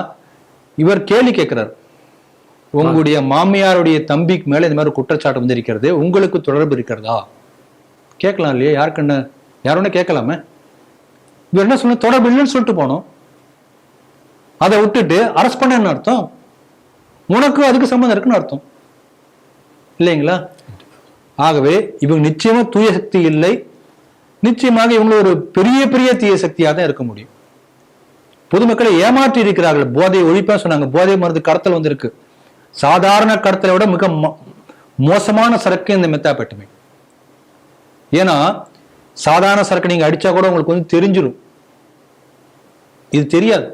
இவர் கேள்வி கேட்கிறார், உங்களுடைய மாமியாருடைய தம்பிக்கு மேல இந்த மாதிரி குற்றச்சாட்டு வந்திருக்கிறது, உங்களுக்கு தொடர்பு இருக்கிறதா? கேட்கலாம் இல்லையா? யாருக்குன்னு யாருன்னு கேட்கலாமே. இவர் என்ன சொன்ன, தொடர்பு இல்லைன்னு சொல்லிட்டு போனோம். அதை விட்டுட்டு அரெஸ்ட் பண்ண அர்த்தம், உனக்கு அதுக்கு சம்பந்தம் இருக்குன்னு அர்த்தம் இல்லைங்களா? ஆகவே இவங்க நிச்சயமா தூய சக்தி இல்லை, நிச்சயமாக இவங்க ஒரு பெரிய பெரிய தீய சக்தியாக தான் இருக்க முடியும். பொதுமக்களை ஏமாற்றி இருக்கிறார்கள். போதை ஒழிப்பா சொன்னாங்க, போதை மருந்து கடத்தல் வந்திருக்கு. சாதாரண கடத்தலை விட மிக மோசமான சரக்கு இந்த மெத்தாம்பெட்டமைன். ஏன்னா சாதாரண சரக்கு நீங்க அடிச்சா கூட உங்களுக்கு வந்து தெரிஞ்சிடும், இது தெரியாது.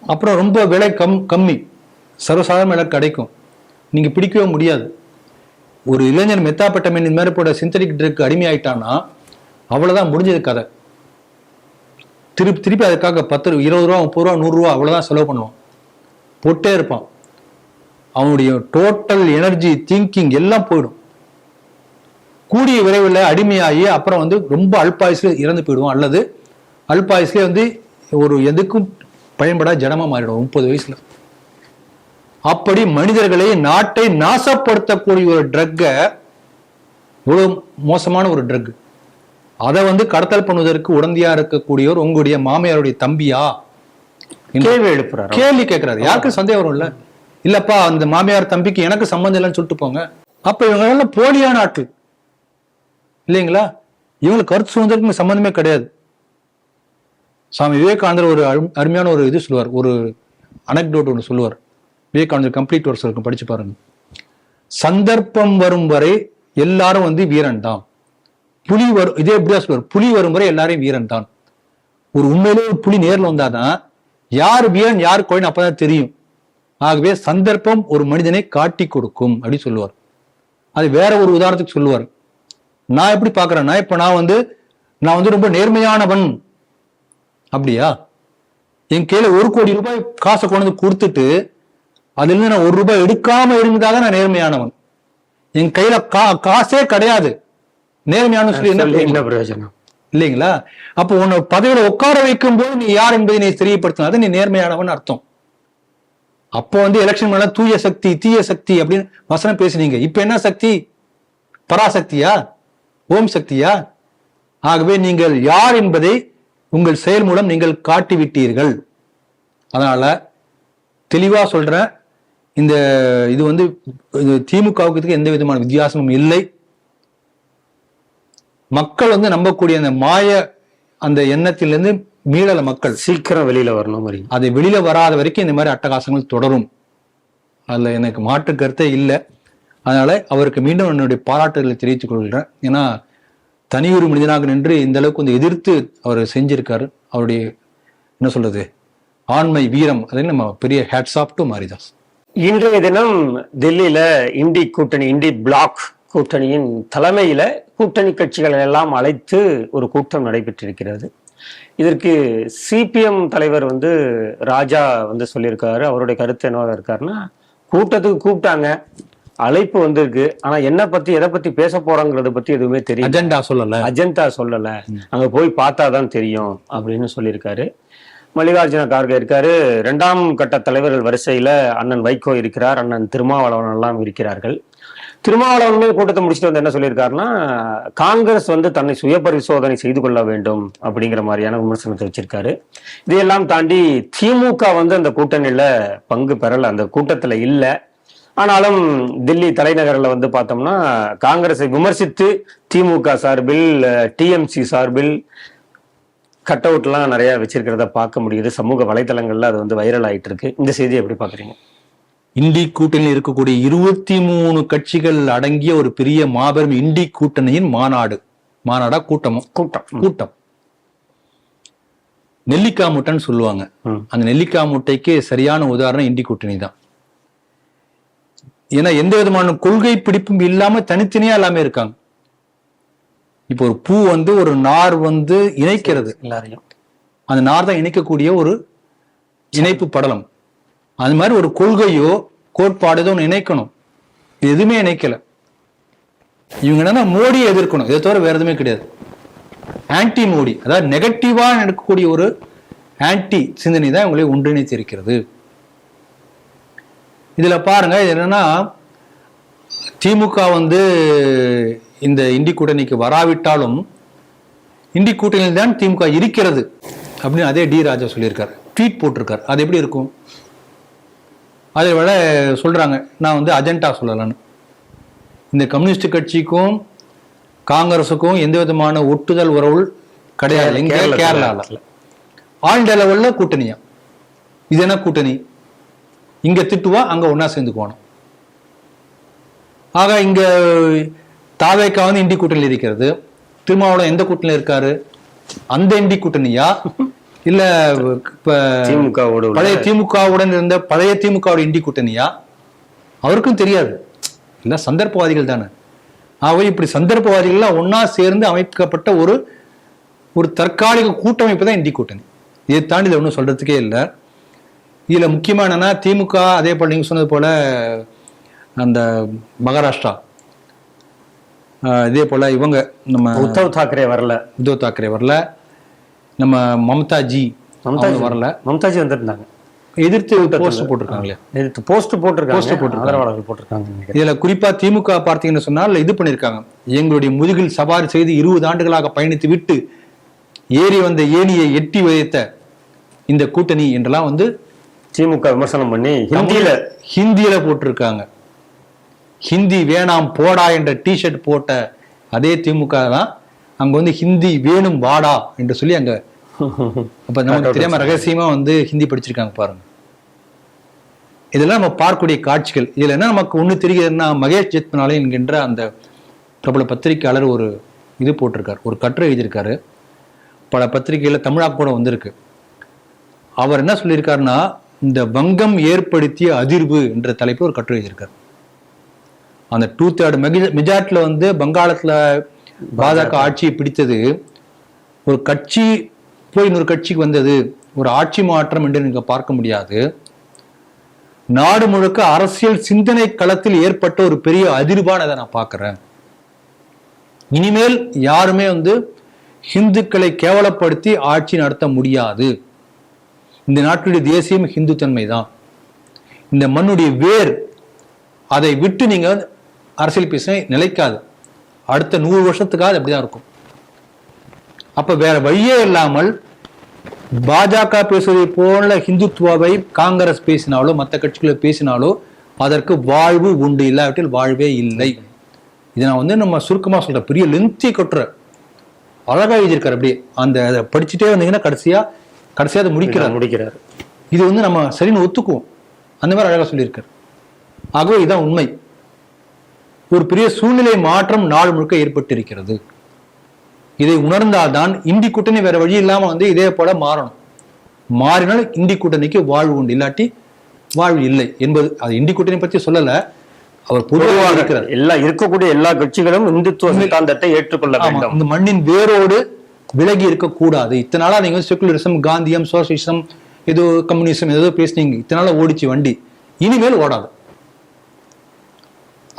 அப்புறம் ரொம்ப விலை கம்மி, சர்வசாதாரண விலை கிடைக்கும், நீங்க பிடிக்கவே முடியாது. ஒரு இளைஞர் மெத்தாம்பெட்டமைன் இந்த மாதிரி போட சிந்தடிக் ட்ரக் அடிமையாயிட்டான்னா அவ்வளவுதான், முடிஞ்சது கதை. திருப்பி அதுக்காக 10 20 ரூபா 30 ரூபா 100 ரூபா அவ்வளவுதான் செலவு பண்ணுவான், போட்டே இருப்பான். அவனுடைய டோட்டல் எனர்ஜி, திங்கிங் எல்லாம் போயிடும். கூடிய விரைவில் அடிமையாகி அப்புறம் வந்து ரொம்ப அல்பாயுஸ்ல இறந்து போயிடுவோம், அல்லது அல்பாயுஸ்லேயே வந்து ஒரு எதுக்கும் பயன்படாத ஜனமா மாறிடும் 30 வயசுல. அப்படி மனிதர்களை, நாட்டை நாசப்படுத்தக்கூடிய ஒரு ட்ரக்கை, இவ்வளவு மோசமான ஒரு ட்ரக், அதை வந்து கடத்தல் பண்ணுவதற்கு உடந்தையா இருக்கக்கூடியவர் உங்களுடைய மாமியாருடைய தம்பியா? கேள்வி எழுப்புறாரு, கேள்வி கேட்கிறாரு. யாருக்கும் சந்தேகம் வரும் இல்ல? இல்லப்பா அந்த மாமியார் தம்பிக்கு எனக்கு சம்பந்தம் இல்லைன்னு சொல்லிட்டு போங்க. அப்ப இவங்க எல்லாம் போலியான ஆட்கள் இல்லைங்களா? இவங்களுக்கு கருத்து சுதந்திரத்துக்கு சம்பந்தமே கிடையாது. சுவாமி விவேகானந்தர் ஒரு அருமையான ஒரு இது சொல்லுவார், ஒரு அனெக்டோட் ஒன்று சொல்லுவார். விவேகானந்தர் கம்ப்ளீட் ஒர்க்ஸ் இருக்கும், படிச்சு பாருங்க. சந்தர்ப்பம் வரும் வரை எல்லாரும் வந்து வீரன் தான், புலி வரும், இதே எப்படியா சொல்லுவார், புலி வரும் வரை எல்லாரையும் வீரன் தான். ஒரு உண்மையிலே ஒரு புலி நேர்ல வந்தாதான் யார் வீரன் யார் கோயின் அப்பதான் தெரியும். ஆகவே சந்தர்ப்பம் ஒரு மனிதனை காட்டி கொடுக்கும் அப்படின்னு சொல்லுவார். அது வேற ஒரு உதாரணத்துக்கு சொல்லுவார். நான் எப்படி பாக்குறேன்னா, இப்ப நான் வந்து ரொம்ப நேர்மையானவன் அப்படியா? என் கையில 1 கோடி ரூபாய் காசை கொண்டு வந்து கொடுத்துட்டு அதுல இருந்து நான் 1 ரூபாய் எடுக்காம இருந்தாதான் நான் நேர்மையானவன். என் கையில காசே கிடையாது, நேர்மையான சொல்லி என்ன பிரயோஜனம் இல்லைங்களா? அப்போ உன்னை பதவியில உட்கார வைக்கும் போது நீ யார் என்பதை நீ தெரியப்படுத்தினா நீ நேர்மையானவன் அர்த்தம். அப்போ வந்து எலெக்ஷன் மேல தூய சக்தி தீய சக்தி அப்படின்னு வசனம் பேசினீங்க. இப்ப என்ன சக்தி? பராசக்தியா? ஓம் சக்தியா? ஆகவே நீங்கள் யார் என்பதை உங்கள் செயல் மூலம் நீங்கள் காட்டிவிட்டீர்கள். அதனால தெளிவா சொல்றேன், இந்த இது வந்து திமுகவுக்கு எந்த விதமான வித்தியாசமும் இல்லை. மக்கள் வந்து நம்பக்கூடிய அந்த மாய அந்த எண்ணத்திலிருந்து மீளல, மக்கள் சீக்கிரம் வெளியில வரணும். அது வெளியில வராத வரைக்கும் இந்த மாதிரி அட்டகாசங்கள் தொடரும், அதுல எனக்கு மாற்று கருத்தே இல்லை. அதனால அவருக்கு மீண்டும் என்னுடைய பாராட்டுகளை தெரிவித்துக் கொள்கிறேன். ஏன்னா தனியொரு மனிதனாக நின்று இந்த அளவுக்கு வந்து எதிர்த்து அவர் செஞ்சிருக்காரு. அவருடைய என்ன சொல்றது, ஆண்மை வீரம், அதை நம்ம பெரிய ஹேட்ஸ் ஆஃப் டு மாரிதாஸ். இன்றைய தினம் டெல்லியில இண்டி கூட்டணி, இண்டி பிளாக் கூட்டணியின் தலைமையில கூட்டணி கட்சிகளை எல்லாம் அழைத்து ஒரு கூட்டம் நடைபெற்றிருக்கிறது. இதற்கு சிபிஎம் தலைவர் வந்து ராஜா வந்து சொல்லியிருக்காரு. அவருடைய கருத்து என்னவாக இருக்காருன்னா, கூட்டத்துக்கு கூப்பிட்டாங்க, அழைப்பு வந்திருக்கு, ஆனா என்ன பத்தி எதை பத்தி பேச போறாங்கிறத பத்தி எதுவுமே தெரியும், அஜெண்டா சொல்லல, அங்க போய் பார்த்தாதான் தெரியும் அப்படின்னு சொல்லியிருக்காரு. மல்லிகார்ஜுன கார்கே இருக்காரு, 2ஆம் கட்ட தலைவர்கள் வரிசையில அண்ணன் வைகோ இருக்கிறார், அண்ணன் திருமாவளவன் எல்லாம் இருக்கிறார்கள். திருமாவளவனுமே கூட்டத்தை முடிச்சுட்டு வந்து என்ன சொல்லியிருக்காருன்னா, காங்கிரஸ் வந்து தன்னை சுய பரிசோதனை செய்து கொள்ள வேண்டும் அப்படிங்கிற மாதிரியான விமர்சனத்தை வச்சிருக்காரு. இதையெல்லாம் தாண்டி திமுக வந்து அந்த கூட்டணியில பங்கு பெறல, அந்த கூட்டத்துல இல்லை. ஆனாலும் டெல்லி தலைநகரில் வந்து பார்த்தோம்னா காங்கிரஸை விமர்சித்து திமுக சார்பில், டிஎம்சி சார்பில் கட் அவுட்லாம் நிறைய வச்சிருக்கிறத பார்க்க முடியுது. சமூக வலைதளங்கள்ல அது வந்து வைரல் ஆயிட்டு இருக்கு. இந்த செய்தியை எப்படி பாக்குறீங்க? இண்டி கூட்டணியில் இருக்கக்கூடிய 23 கட்சிகள் அடங்கிய ஒரு பெரிய மாபெரும் இண்டி கூட்டணியின் மாநாடா கூட்டம் நெல்லிக்காய் முட்டைன்னு சொல்லுவாங்க. அந்த நெல்லிக்காய் முட்டைக்கு சரியான உதாரணம் இண்டி கூட்டணி தான். ஏன்னா எந்த விதமான கொள்கை பிடிப்பும் இல்லாம தனித்தனியா எல்லாமே இருக்காங்க. இப்போ ஒரு பூ வந்து ஒரு நார் வந்து இணைக்கிறது எல்லாரையும், அந்த நார் தான் இணைக்கக்கூடிய ஒரு இணைப்பு படலம். அது மாதிரி ஒரு கொள்கையோ கோட்பாடு ஒன்று இணைக்கணும், எதுவுமே இணைக்கல. இவங்க என்னன்னா மோடியை எதிர்க்கணும், இதை தவிர வேற எதுவுமே கிடையாது. ஆன்டி மோடி, அதாவது நெகட்டிவா நடக்கக்கூடிய ஒரு ஆன்டி சிந்தனை தான் இவங்களை ஒன்றிணைத்து இருக்கிறது. இதுல பாருங்க, இது என்னன்னா திமுக வந்து இந்த இண்டி கூட்டணிக்கு வராவிட்டாலும் இண்டி கூட்டணியில் தான் திமுக இருக்கிறது அப்படின்னு அதே டி ராஜா சொல்லியிருக்காரு. ட்வீட் போட்டிருக்கார். அது எப்படி இருக்கும்? அதை விட சொல்றாங்க, நான் வந்து அஜெண்டா சொல்லலான்னு. இந்த கம்யூனிஸ்ட் கட்சிக்கும் காங்கிரஸுக்கும் எந்த விதமான ஒட்டுதல் உறவு கிடையாது. இங்க கேரளால ஆல் இண்டியா லெவல்ல கூட்டணியா? இது என்ன கூட்டணி? இங்க திட்டுவா, அங்க ஒன்னா சேர்ந்துக்குவானோ. ஆக இங்க தாவேக்கா வந்து இண்டி கூட்டணியில் இருக்கிறது. திருமாவளவன் எந்த கூட்டணியில் இருக்காரு? அந்த இண்டி கூட்டணியா இல்ல இப்ப பழைய திமுகவுடன் இருந்த பழைய திமுகவுடைய இண்டி கூட்டணியா? அவருக்கும் தெரியாது. இல்ல சந்தர்ப்பவாதிகள் தானே. ஆகவே இப்படி சந்தர்ப்பவாதிகள் ஒன்னா சேர்ந்து அமைக்கப்பட்ட ஒரு தற்காலிக கூட்டமைப்பு தான் இண்டி கூட்டணி. இதை தாண்டி இதை ஒன்றும் சொல்றதுக்கே இல்லை. இதுல முக்கியமா என்னன்னா, திமுக அதே போல நீங்க சொன்னது போல அந்த மகாராஷ்டிரா, இதே போல இவங்க நம்ம உத்தவ் தாக்கரே வரல, நம்ம மம்தாஜி வரல. மம்தாஜி வந்துருந்தாங்க, எதிர்த்து போஸ்ட் போட்டிருக்காங்களே, இதுல குறிப்பா திமுக பார்த்தீங்கன்னு சொன்னால் இது பண்ணிருக்காங்க, எங்களுடைய முதுகில் சவாரி செய்து 20 ஆண்டுகளாக பயணித்து விட்டு ஏறி வந்த ஏணியை எட்டி வைத்த இந்த கூட்டணி என்றெல்லாம் வந்து திமுக விமர்சனம் பண்ணி ஹிந்தியில போட்டிருக்காங்க. ஹிந்தி வேணாம் போடா என்ற டிஷர்ட் போட்ட அதே திமுக தான் அங்க வந்து ஹிந்தி வேணும் வாடா என்று சொல்லி அங்க அப்ப நமக்கு தெரியாம ரகசியமா வந்து ஹிந்தி படிச்சிருக்காங்க பாருங்க. இதெல்லாம் நம்ம பார்க்கக்கூடிய காட்சிகள். இதுல என்ன நமக்கு ஒண்ணு தெரிகிறதுன்னா, மகேஷ் ஜெத்மலானி என்கின்ற அந்த பிரபல பத்திரிகையாளர் ஒரு இது போட்டிருக்காரு, ஒரு கட்டுரை எழுதியிருக்காரு. பல பத்திரிகையில தமிழாக்க கூட வந்திருக்கு. அவர் என்ன சொல்லியிருக்காருன்னா, இந்த வங்கம் ஏற்படுத்திய அதிர்வு என்ற தலைப்பு ஒரு கட்டுரை எழுதியிருக்காரு. அந்த 2/3 மெஜாரிட்டில வந்து வங்காளத்துல பாஜக ஆட்சியை பிடித்தது, ஒரு கட்சி போய் இன்னொரு கட்சிக்கு வந்தது, ஒரு ஆட்சி மாற்றம் என்று நீங்க பார்க்க முடியாது. நாடு முழுக்க அரசியல் சிந்தனை களத்தில் ஏற்பட்ட ஒரு பெரிய அதிர்வான அதை நான் பார்க்கிறேன். இனிமேல் யாருமே வந்து ஹிந்துக்களை கேவலப்படுத்தி ஆட்சி நடத்த முடியாது. இந்த நாட்டுடைய தேசியம் ஹிந்து தன்மை தான், இந்த மண்ணுடைய வேர். அதை விட்டு நீங்க அரசியல் பேச நிலைக்காது. அடுத்த 100 வருஷத்துக்காக அப்படிதான் இருக்கும். அப்ப வேற வழியே இல்லாமல் பாஜக பேசுவதை போல ஹிந்துத்துவாவை காங்கிரஸ் பேசினாலோ மற்ற கட்சிகளை பேசினாலோ அதற்கு வாழ்வு உண்டு, இல்லாவிட்டில் வாழ்வே இல்லை. இதை நான் வந்து நம்ம சுருக்கமா சொல்றேன், பெரிய லென்த்தி கொட்டுற அழகா எழுதியிருக்காரு. அப்படியே அந்த படிச்சுட்டே வந்தீங்கன்னா கடைசியா அதை முடிக்கிறார். இது வந்து நம்ம சரின்னு ஒத்துக்குவோம், அந்த மாதிரி அழகா சொல்லியிருக்காரு. ஆகவே இதுதான் உண்மை. ஒரு பெரிய சூழ்நிலை மாற்றம் நாடு முழுக்க ஏற்பட்டு இருக்கிறது. இதை உணர்ந்தால்தான் இந்தி கூட்டணி வேற வழி இல்லாம வந்து இதே போல மாறணும். மாறினால் இந்தி கூட்டணிக்கு வாழ்வு உண்டு, இல்லாட்டி வாழ்வு இல்லை என்பது. அது இந்தி கூட்டணி பத்தி சொல்லல, அவர் பொதுவாக இருக்கிறார். இருக்கக்கூடிய எல்லா கட்சிகளும் இந்துத்துவ சித்தாந்தத்தை ஏற்றுக்கொள்ள வேண்டும். இந்த மண்ணின் வேரோடு விலகி இருக்கக்கூடாது. இத்தனை நாளா நீங்க செகுலரிசம், காந்தியம், சோசியலிசம், ஏதோ கம்யூனிசம் ஏதோ பேசுனீங்க, இத்தனை நாளா ஓடிச்சு வண்டி, இனிமேல் ஓடாது.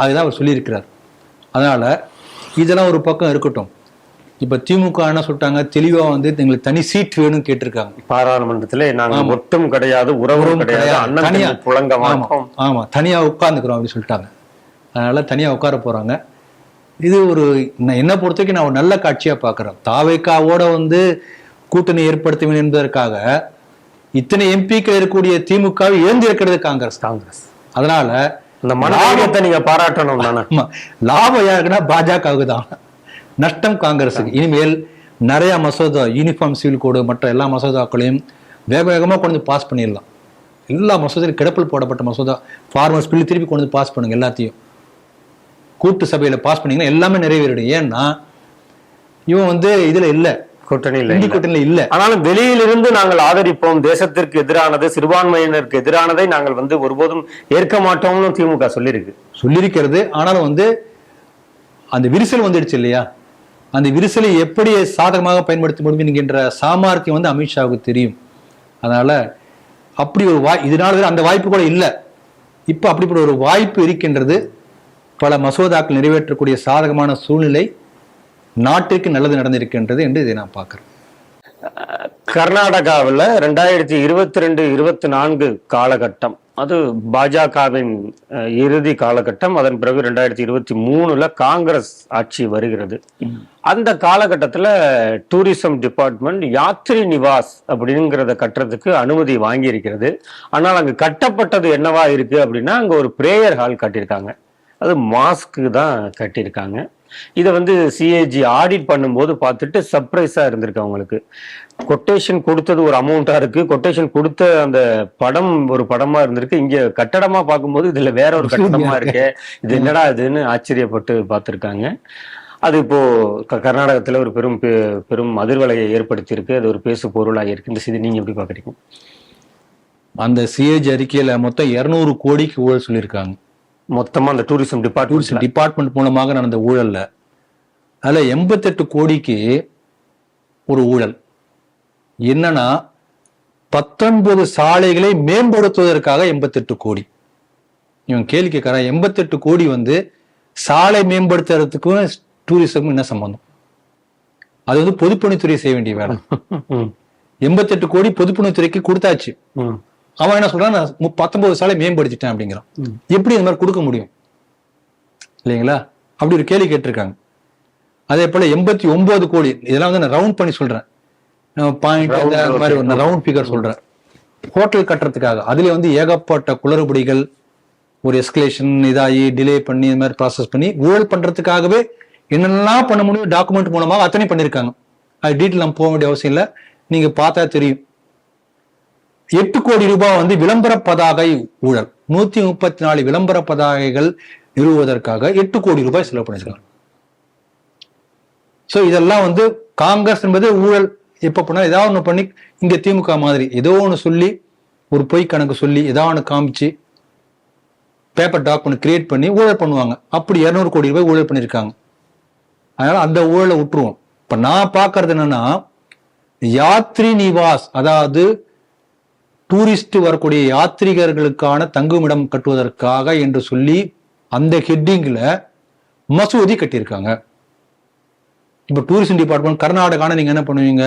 அதுதான் அவர் சொல்லியிருக்கிறார். அதனால இதெல்லாம் ஒரு பக்கம் இருக்கட்டும். இப்ப திமுக என்ன சொல்லிட்டாங்க, தெளிவா வந்து எங்களுக்கு தனி சீட் வேணும்னு கேட்டிருக்காங்க பாராளுமன்றத்துல. நாங்க ஒட்டும் கிடையாது, உறவும் கிடையாது, தனியா ஆமா தனியா உட்கார்ந்துக்கிறோம் அப்படின்னு சொல்லிட்டாங்க. அதனால தனியா உட்கார போறாங்க. இது ஒரு என்ன பொறுத்த வரைக்கும் நான் ஒரு நல்ல காட்சியா பாக்குறேன். தாவேக்காவோட வந்து கூட்டணி ஏற்படுத்த வேண்டும் என்பதற்காக இத்தனை எம்பிக்கள் இருக்கக்கூடிய திமுகவை இழந்து இருக்கிறது காங்கிரஸ். அதனால இந்த மனோபாவத்தை நீங்க பாராட்டணும் தானே. லாபம் யாருக்குன்னா பாஜகவுக்கு தான், நஷ்டம் காங்கிரஸுக்கு. இனிமேல் நிறைய மசோதா, யூனிஃபார்ம் சிவில் கோடு மற்ற எல்லா மசோதாக்களையும் வேக வேகமா கொண்டு பாஸ் பண்ணிடலாம். எல்லா மசோதாவும் கிடப்பில் போடப்பட்ட மசோதா, ஃபார்மர்ஸ் பில் திருப்பி கொண்டு பாஸ் பண்ணுங்க. எல்லாத்தையும் கூட்டு சபையில பாஸ் பண்ணீங்கன்னா எல்லாமே நிறைவேறிடும். ஏன்னா இவன் வந்து இதுல இல்ல, கூட்டணியில இல்ல. ஆனாலும் வெளியிலிருந்து நாங்கள் ஆதரிப்போம், தேசத்திற்கு எதிரானது, சிறுபான்மையினருக்கு எதிரானதை நாங்கள் வந்து ஒருபோதும் ஏற்க மாட்டோம்னு திமுக சொல்லியிருக்கிறது. ஆனாலும் வந்து அந்த விரிசல் வந்துடுச்சு இல்லையா, அந்த விரிசலை எப்படி சாதகமாக பயன்படுத்த முடியும் என்கின்ற சாமர்த்தியம் வந்து அமித்ஷாவுக்கு தெரியும். அதனால அப்படி ஒரு இதனால அந்த வாய்ப்பு கூட இல்லை. இப்ப அப்படிப்பட்ட ஒரு வாய்ப்பு இருக்கின்றது. பல மசோதாக்கள் நிறைவேற்றக்கூடிய சாதகமான சூழ்நிலை நாட்டிற்கு நல்லது நடந்திருக்கின்றது என்று இதை நான் பார்க்கிறேன். கர்நாடகாவில் 2022-24 காலகட்டம் அது பாஜகவின் இறுதி காலகட்டம். அதன் பிறகு 2023 காங்கிரஸ் ஆட்சி வருகிறது. அந்த காலகட்டத்துல டூரிசம் டிபார்ட்மெண்ட் யாத்ரி நிவாஸ் அப்படிங்கிறத கட்டுறதுக்கு அனுமதி வாங்கி இருக்கிறது. ஆனால் அங்கு கட்டப்பட்டது என்னவா இருக்கு அப்படின்னா, அங்க ஒரு பிரேயர் ஹால் கட்டியிருக்காங்க. அது மாஸ்க்கு தான் கட்டியிருக்காங்க. இதை வந்து சிஏஜி ஆடிட் பண்ணும்போது பார்த்துட்டு சர்ப்ரைஸா இருந்திருக்கு அவங்களுக்கு. கொட்டேஷன் கொடுத்தது ஒரு அமௌண்டா இருக்கு, கொட்டேஷன் கொடுத்த அந்த படம் ஒரு படமா இருந்திருக்கு, இங்க கட்டடமா பார்க்கும்போது இதுல வேற ஒரு கட்டடமா இருக்கு, இது என்னடா இதுன்னு ஆச்சரியப்பட்டு பார்த்திருக்காங்க. அது இப்போ கர்நாடகத்துல ஒரு பெரும் அதிர்வலையை ஏற்படுத்தி இருக்கு. அது ஒரு பேசு பொருளாக இருக்கு. இந்த செய்தி நீங்க எப்படி பாக்குறீங்க? அந்த சிஏஜி அறிக்கையில மொத்தம் 200 கோடிக்கு ஊழல் சொல்லியிருக்காங்க. மொத்தமா அந்த டூரிசம் டிபார்ட்மெண்ட் மூலமாக நடந்த ஊழல்ல அதுல 88 கோடிக்கு ஒரு ஊழல் என்னன்னா, 19 சாலைகளை மேம்படுத்துவதற்காக 88 கோடி. இவன் கேள்வி கேட்கறான், 88 கோடி வந்து சாலை மேம்படுத்துறதுக்கும் டூரிசம் என்ன சம்பந்தம்? அது வந்து பொதுப்பணித்துறை செய்ய வேண்டிய வேலை. 88 கோடி பொதுப்பணித்துறைக்கு கொடுத்தாச்சு. அவன் என்ன சொல்றான், நான் 19 சாலை மேம்படுத்திட்டேன் அப்படிங்கிறான். எப்படி இந்த மாதிரி கொடுக்க முடியும் இல்லைங்களா? அப்படி ஒரு கேள்வி கேட்டிருக்காங்க. அதே போல 89 கோடி, இதெல்லாம் வந்து நான் ரவுண்ட் பண்ணி சொல்றேன், பாயிண்ட் மாதிரி ஒரு ரவுண்ட் ஃபிகர் சொல்றேன். ஹோட்டல் கட்டுறதுக்காக அதுல வந்து ஏகப்பட்ட குளறுபடிகள், ஒரு எஸ்கலேஷன் இதாகி டிலே பண்ணி இந்த மாதிரி ப்ராசஸ் பண்ணி ஊழல் பண்றதுக்காகவே என்னெல்லாம் பண்ண முடியும் டாக்குமெண்ட் மூலமாக அத்தனை பண்ணியிருக்காங்க. அது டீட்டெயில் நம்ம போக வேண்டிய அவசியம் இல்லை, நீங்க பார்த்தா தெரியும். 8 கோடி ரூபாய் வந்து விளம்பர பதாகை ஊழல், 134 விளம்பர பதாகைகள் நிறுவுவதற்காக 8 கோடி ரூபாய் செலவு பண்ணிருக்காங்க. சோ இதெல்லாம் வந்து காங்கிரஸ் என்பது ஊழல் எப்ப பண்ணா ஏதாவது ஒண்ணு பண்ணி, இங்க திமுக மாதிரி ஏதோ ஒண்ணு சொல்லி, ஒரு பொய் கணக்கு சொல்லி ஏதாவது ஒண்ணு காமிச்சு பேப்பர் டாக்குமெண்ட் கிரியேட் பண்ணி ஊழல் பண்ணுவாங்க. அப்படி 200 கோடி ரூபாய் ஊழல் பண்ணிருக்காங்க. அதனால அந்த ஊழலை விட்டுருவோம். இப்ப நான் பாக்குறது என்னன்னா, யாத்ரி நிவாஸ், அதாவது டூரிஸ்ட் வரக்கூடிய யாத்ரிகர்களுக்கான தங்குமிடம் கட்டுவதற்காக என்று சொல்லி அந்த ஹெட்டிங்ல மசூதி கட்டியிருக்காங்க. இப்ப டூரிசம் டிபார்ட்மெண்ட் கர்நாடகான நீங்க என்ன பண்ணுவீங்க,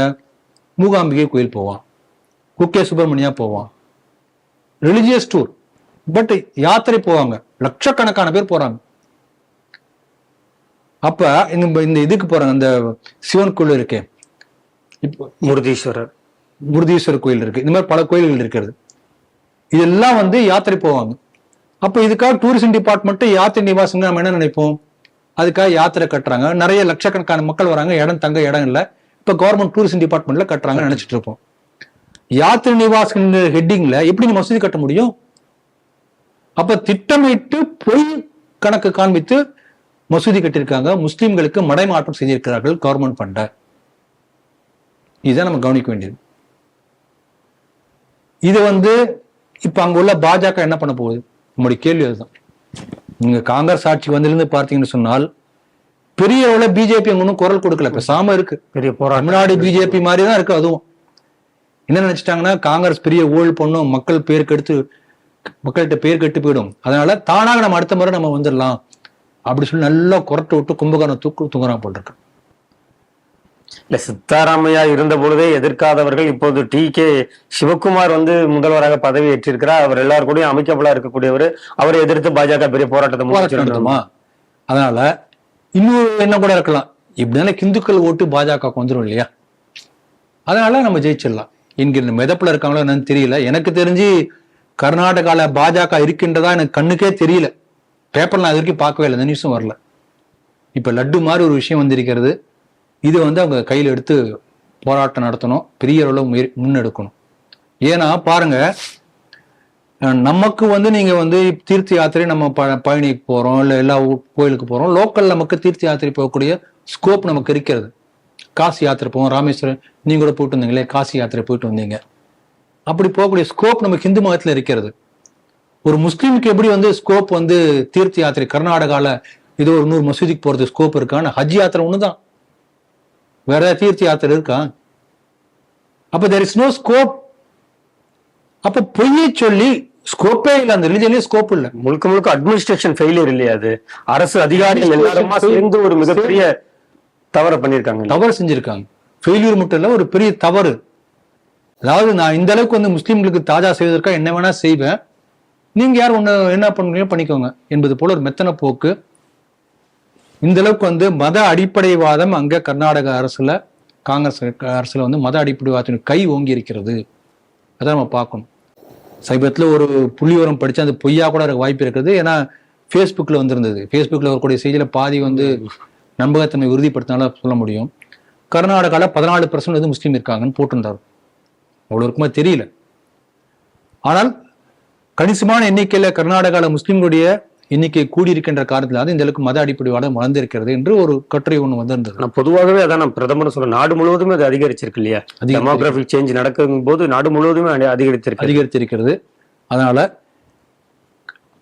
மூகாம்பிகை கோயில் போவான், குக்கே சுப்பிரமணியா போவான், ரிலிஜியஸ் டூர். பட் யாத்திரை போவாங்க, லட்சக்கணக்கான பேர் போறாங்க. அப்ப இந்த இதுக்கு போறாங்க, இந்த சிவன் கோயில் இருக்கே, இப்போ முருதீஸ்வரர் கோயில் இருக்கு, இந்த மாதிரி பல கோயில்கள் இருக்கிறது. இதெல்லாம் வந்து யாத்திரை போவாங்க. அப்ப இதுக்காக டூரிசம் டிபார்ட்மெண்ட் யாத்திரை நிவாஸ் நம்ம என்ன நினைப்போம், அதுக்காக யாத்திரை கட்டுறாங்க, நிறைய லட்சக்கணக்கான மக்கள் வராங்க, இடம் தங்க இடம் இல்லை, இப்ப கவர்மெண்ட் டூரிசம் டிபார்ட்மெண்ட்ல கட்டுறாங்கன்னு நினைச்சிட்டு இருப்போம். யாத்திரை நிவாஸ் ஹெட்டிங்ல எப்படி நீ மசூதி கட்ட முடியும்? அப்ப திட்டமிட்டு பொய் கணக்கு காண்பித்து மசூதி கட்டியிருக்காங்க, முஸ்லிம்களுக்கு மடைமாற்றம் செய்திருக்கிறார்கள் கவர்மெண்ட் பண்ட. இதை நம்ம கவனிக்க வேண்டியது. இது வந்து இப்ப அங்க உள்ள பாஜக என்ன பண்ண போகுது, நம்முடைய கேள்வி அதுதான். நீங்க காங்கிரஸ் ஆட்சி வந்திருந்து பார்த்தீங்கன்னு சொன்னால் பெரிய அளவுல பிஜேபி அங்க ஒன்றும் குரல் கொடுக்கல, பேசாம இருக்கு. பெரிய தமிழ்நாடு பிஜேபி மாதிரி தான் இருக்கு. அதுவும் என்ன நினைச்சிட்டாங்கன்னா, காங்கிரஸ் பெரிய ஊழல் பண்ணும், மக்கள்கிட்ட பேர் கெட்டு போயிடும், அதனால தானாக நம்ம அடுத்த முறை நம்ம வந்துடலாம் அப்படி சொல்லி நல்லா குரட்டை விட்டு கும்பகர்ணம் தூங்குறான் போல் இருக்கு. இல்ல, சித்தாராமையா இருந்த பொழுதே எதிர்க்காதவர்கள் இப்போது டி.கே. சிவகுமார் வந்து முதல்வராக பதவி ஏற்றிருக்கிறார். அவர் எல்லாரும் கூட அமைக்கப்படா இருக்கக்கூடியவர். அவரை எதிர்த்து பாஜக பெரிய போராட்டத்தை. அதனால இன்னொரு என்ன கூட இருக்கலாம், இப்படிதானே இந்துக்கள் ஓட்டு பாஜக வந்துடும் இல்லையா, அதனால நம்ம ஜெயிச்சிடலாம் என்கிற மிதப்புல இருக்காங்களோ என்னன்னு தெரியல. எனக்கு தெரிஞ்சு கர்நாடகால பாஜக இருக்கின்றதா எனக்கு கண்ணுக்கே தெரியல. பேப்பர்ல நான் இது வரைக்கும் பார்க்கவே இல்லை, இந்த நியூஸும் வரல. இப்ப லட்டு மாதிரி ஒரு விஷயம் வந்திருக்கிறது. இது வந்து அவங்க கையில் எடுத்து போராட்டம் நடத்தணும், பெரிய அளவு முன்னெடுக்கணும். ஏன்னா பாருங்க, நமக்கு வந்து நீங்க வந்து தீர்த்த யாத்திரை நம்ம பழனிக்கு போறோம், இல்லை எல்லா கோயிலுக்கு போறோம், லோக்கல் நமக்கு தீர்த்த யாத்திரை போகக்கூடிய ஸ்கோப் நமக்கு இருக்கிறது. காசி யாத்திரை போவோம், ராமேஸ்வரம் நீங்க கூட போயிட்டு வந்தீங்களே, காசி யாத்திரை போயிட்டு வந்தீங்க. அப்படி போகக்கூடிய ஸ்கோப் நமக்கு இந்து மதத்துல இருக்கிறது. ஒரு முஸ்லீமுக்கு எப்படி வந்து ஸ்கோப் வந்து தீர்த்த யாத்திரை கர்நாடகால ஏதோ ஒரு 100 மசூதிக்கு போறது ஸ்கோப் இருக்கான்னு, ஹஜ் யாத்திரை ஒண்ணுதான், வேற தீர்த்த யாத்திரை இருக்கா? அப்ப தேர் இஸ் நோ ஸ்கோப். அப்ப பொய்யை சொல்லி ஸ்கோப்பே இல்ல, அந்த ரிலிஜன்லயே ஸ்கோப் இல்ல. முழுக்க முழுக்க அட்மினிஸ்ட்ரேஷன் ஃபெயிலியர் இல்லையா? அது அரசு அதிகாரிகள் எல்லாருமா சேர்ந்து ஒரு மிகப்பெரிய தவறு பண்ணிருக்காங்க, தவறு செஞ்சிருக்காங்க. ஃபெயிலியர் மட்டும் இல்ல, ஒரு பெரிய தவறு. அதாவது நான் இந்த அளவுக்கு வந்து முஸ்லீம்களுக்கு தாஜா செய்வதற்காக என்ன வேணா செய்வேன், நீங்க யார் ஒண்ணு என்ன பண்ணுறீங்க பண்ணிக்கோங்க என்பது போல ஒரு மெத்தன போக்கு. இந்த அளவுக்கு வந்து மத அடிப்படைவாதம் அங்க கர்நாடக அரசுல, காங்கிரஸ் அரசுல வந்து மத அடிப்படைவாதத்தின் கை ஓங்கி இருக்கிறது. அதான் நம்ம பார்க்கணும். சமீபத்தில் ஒரு புள்ளிவரம் படிச்சு அந்த பொய்யா கூட இருக்க வாய்ப்பு இருக்குது. ஏன்னா ஃபேஸ்புக்கில் வந்திருந்தது. ஃபேஸ்புக்கில் வரக்கூடிய செய்தியில பாதி வந்து நம்பகத்தன்மை உறுதிப்படுத்தினால சொல்ல முடியும். கர்நாடகாவில் 14% வந்து முஸ்லீம் இருக்காங்கன்னு போட்டிருந்தார். அவ்வளோ இருக்குமா தெரியல. ஆனால் கணிசமான எண்ணிக்கையில கர்நாடகாவில் முஸ்லீம்களுடைய எண்ணிக்கை கூடியிருக்கின்ற காரணத்திலாவது இந்த அளவுக்கு மத அடிப்படைவாதம் வளர்ந்திருக்கிறது என்று ஒரு கட்டுரை ஒண்ணு வந்திருந்தது. பொதுவாகவே அதான் நம்ம பிரதமர் சொல்ல, நாடு முழுவதுமே அது அதிகரிச்சிருக்கு இல்லையா? டெமோகிராபிக் சேஞ்ச் நடக்கும் போது நாடு முழுவதுமே அதிகரித்திருக்கிறது. அதனால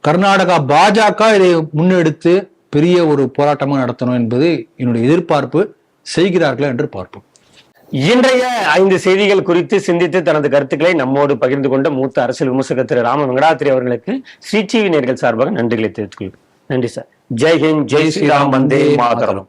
கர்நாடகா பாஜக இதை முன்னெடுத்து பெரிய ஒரு போராட்டமாக நடத்தணும் என்பது என்னுடைய எதிர்பார்ப்பு. செய்கிறார்களா என்று பார்ப்போம். இன்றைய 5 செய்திகள் குறித்து சிந்தித்து தனது கருத்துக்களை நம்மோடு பகிர்ந்து கொண்ட மூத்த அரசியல் விமர்சகர் திரு ராம வெங்கடாத்திரி அவர்களுக்கு ஸ்ரீ டிவி நேயர்கள் சார்பாக நன்றிகளை தெரிவித்துக் கொள்கிறேன். நன்றி சார். ஜெய் ஹிந்த், ஜெய் ஸ்ரீராம், வந்தே மாதரம்.